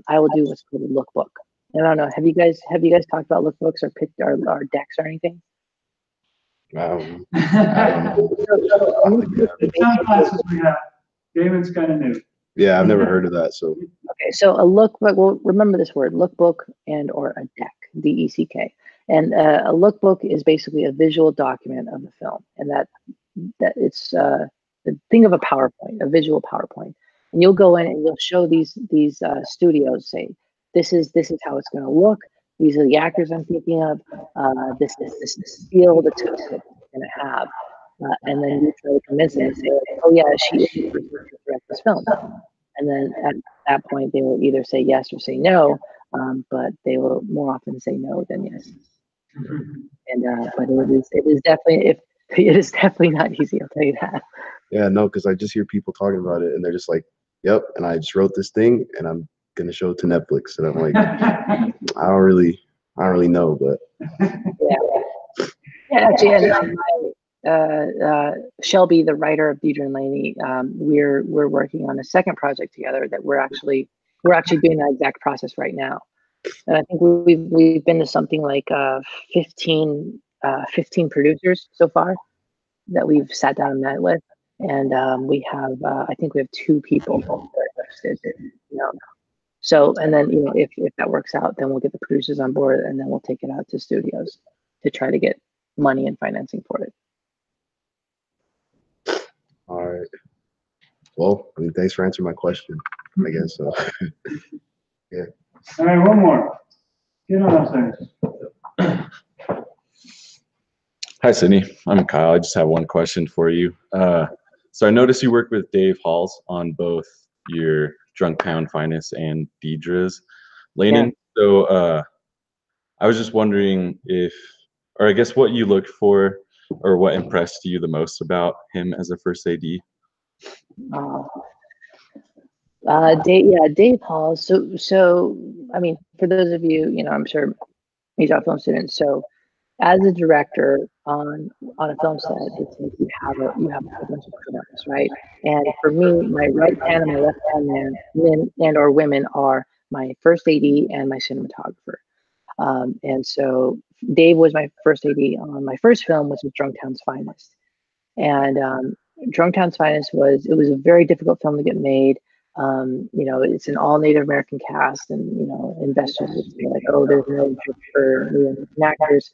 I will do what's called a lookbook. And I don't know, have you guys talked about lookbooks or picked our decks or anything? I don't know. Some classes we have. Damon's kind of new. Yeah, I've never heard of that. So okay, so a lookbook. Well, remember this word: lookbook and or a deck, DECK. And a lookbook is basically a visual document of the film, and that it's think of a PowerPoint, a visual PowerPoint, and you'll go in and you'll show these studios, say this is how it's going to look. These are the actors I'm thinking of. This is the feel the tone it's going to have, and then you try to convince them and say, oh yeah, she is the person to direct this film. And then at that point, they will either say yes or say no, but they will more often say no than yes. And but it is definitely not easy. I'll tell you that. yeah, no, because I just hear people talking about it and they're just like, yep, and I just wrote this thing and I'm gonna show it to Netflix, and I'm like, I don't really know, but yeah, actually, and Shelby, the writer of Deidra and Laney, we're working on a second project together that we're actually doing that exact process right now. And I think we've been to something like 15 producers so far that we've sat down and met with, and we have I think we have 2 people that are interested. So and then if that works out, then we'll get the producers on board, and then we'll take it out to studios to try to get money and financing for it. all right. Well, I mean, thanks for answering my question. I guess so. Yeah. All right, one more. You know what I'm saying? Hi, Sydney. I'm Kyle. I just have one question for you. So I noticed you worked with Dave Halls on both your Drunktown Finest and Deidra's Laney. So I was just wondering if, or I guess what you looked for or what impressed you the most about him as a first AD. Dave Hall. So I mean, for those of you, I'm sure he's our film students. So as a director on a film set, it's like you have a bunch of crews, right? And for me, my right hand and my left hand men and or women are my first AD and my cinematographer. And so Dave was my first AD on my first film, which was Drunktown's Finest. And Drunktown's Finest was a very difficult film to get made. It's an all Native American cast, and investors would say like, oh, there's no interest for Native American actors.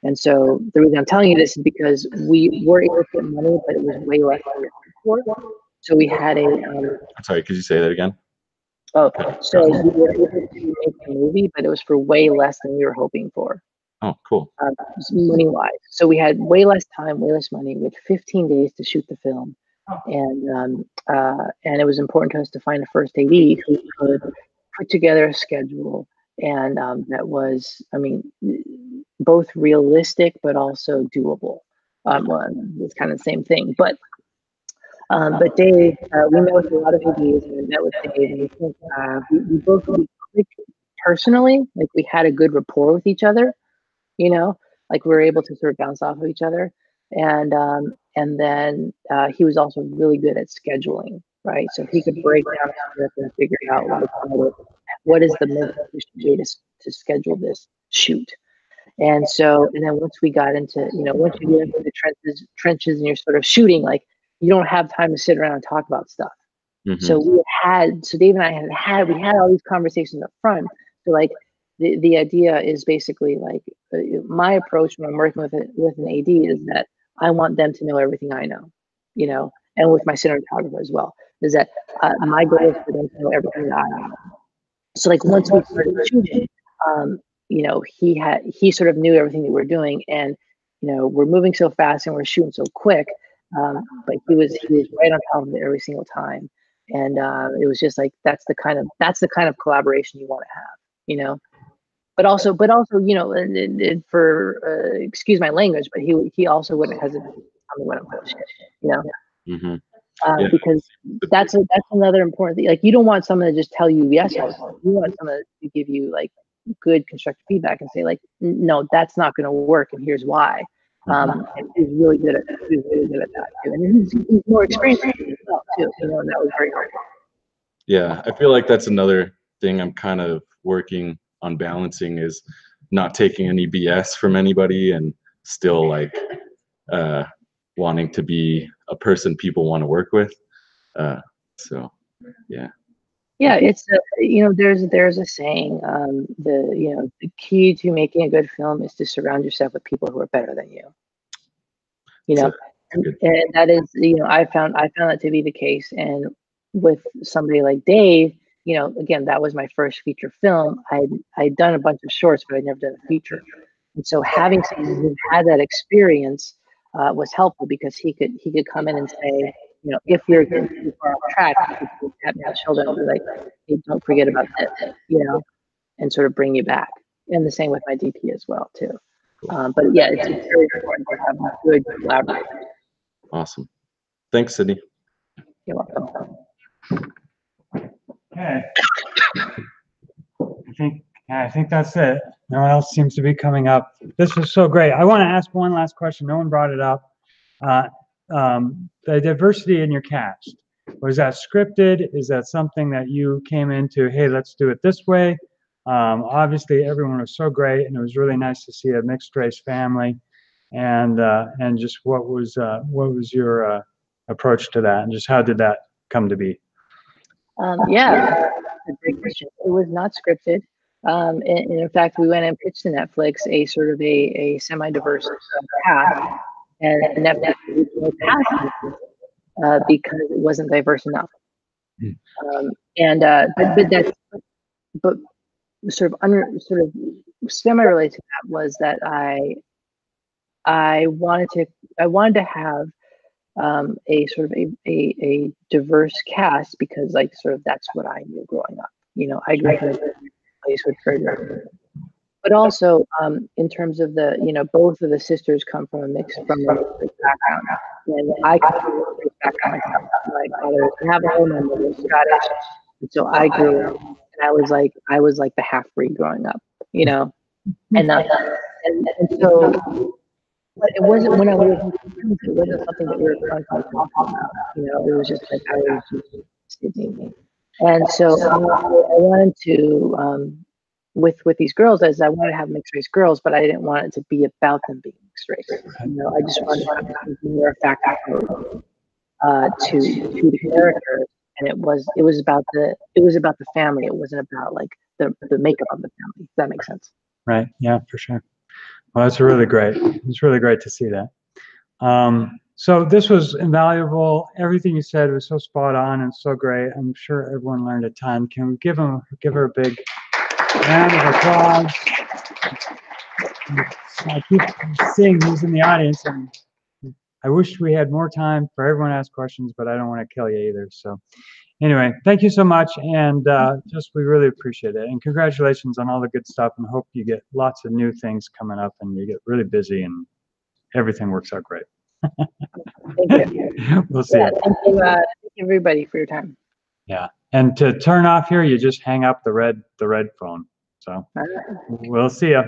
And so the reason I'm telling you this is because we were able to get money, but it was way less than we were for. So we had I'm sorry, could you say that again? So we were able to make the movie, but it was for way less than we were hoping for. Oh, cool. Money-wise. So we had way less time, way less money. We had 15 days to shoot the film. And it was important to us to find a first AD who could put together a schedule and that was, both realistic but also doable. Well, it's kind of the same thing. But Dave, we met with a lot of ADs, and we met with Dave, and we think we both clicked personally. Like we had a good rapport with each other. Like we were able to sort of bounce off of each other. And then he was also really good at scheduling, right? So he could break down a script and figure out like what is the most efficient way to schedule this shoot. And then once we got into, once you get into the trenches and you're sort of shooting, like you don't have time to sit around and talk about stuff. Mm-hmm. So Dave and I we had all these conversations up front. So like the idea is basically like my approach when I'm working with an AD is that I want them to know everything I know, and with my cinematographer as well, is that my goal is for them to know everything that I know. So like once we started shooting, he sort of knew everything that we're doing, and we're moving so fast and we're shooting so quick, but he was right on top of it every single time, and it was just like that's the kind of collaboration you want to have, But also, and for excuse my language, but he also wouldn't hesitate to tell me when I'm bullshit, Mm-hmm. Because that's another important thing. Like you don't want someone to just tell you yes, you want someone to give you like good constructive feedback and say like, no, that's not going to work, and here's why. And he's really good at that. He's really good at that too, and he's more experienced himself too. And that was very hard. Yeah, I feel like that's another thing I'm kind of working on balancing is not taking any BS from anybody and still like wanting to be a person people want to work with. So yeah. Yeah, it's there's a saying, the key to making a good film is to surround yourself with people who are better than you. And that is, I found that to be the case. And with somebody like Dave, again, that was my first feature film. I'd done a bunch of shorts, but I'd never done a feature. And so having someone who had that experience was helpful because he could come in and say, if you're getting too far off track, he could tap me on the shoulder and be like, hey, don't forget about that, and sort of bring you back. And the same with my DP as well, too. But yeah, it's very important to have a good collaborator. Awesome. Thanks, Sydney. You're welcome. Okay. I think that's it. No one else seems to be coming up. This was so great. I want to ask one last question. No one brought it up. The diversity in your cast, was that scripted? Is that something that you came into, hey, let's do it this way? Obviously, everyone was so great, and it was really nice to see a mixed race family. And just what was your approach to that, and just how did that come to be? Yeah, a great question. It was not scripted. And in fact, we went and pitched to Netflix a sort of a semi-diverse cast, and Netflix passed because it wasn't diverse enough. sort of semi-related to that was that I wanted to have a sort of a diverse cast, because like sort of that's what I knew growing up. You know, I grew up in a place with very, but also in terms of the, you know, both of the sisters come from a mixed background, and I come from a mixed background myself. My father is Navajo, my mother is Scottish, and so I grew up, and I was like the half-breed growing up, you know, and so. But it wasn't, when I was in it wasn't something that we were constantly talking about. You know, it was just like I was just Sydney. And so I wanted to, with these girls, as I wanted to have mixed race girls, but I didn't want it to be about them being mixed race. You know, I just wanted to have something more factor to the characters, and it was about the family. It wasn't about like the makeup of the family. If that makes sense. Right. Yeah, for sure. Well, that's really great. It's really great to see that. So this was invaluable. Everything you said was so spot on and so great. I'm sure everyone learned a ton. Can we give her a big round of applause? I keep seeing who's in the audience, and I wish we had more time for everyone to ask questions, but I don't want to kill you either. So anyway, thank you so much, and we really appreciate it. And congratulations on all the good stuff, and hope you get lots of new things coming up, and you get really busy, and everything works out great. Thank you. We'll see. Yeah, thank you, everybody, for your time. Yeah, and to turn off here, you just hang up the red phone. So we'll see you.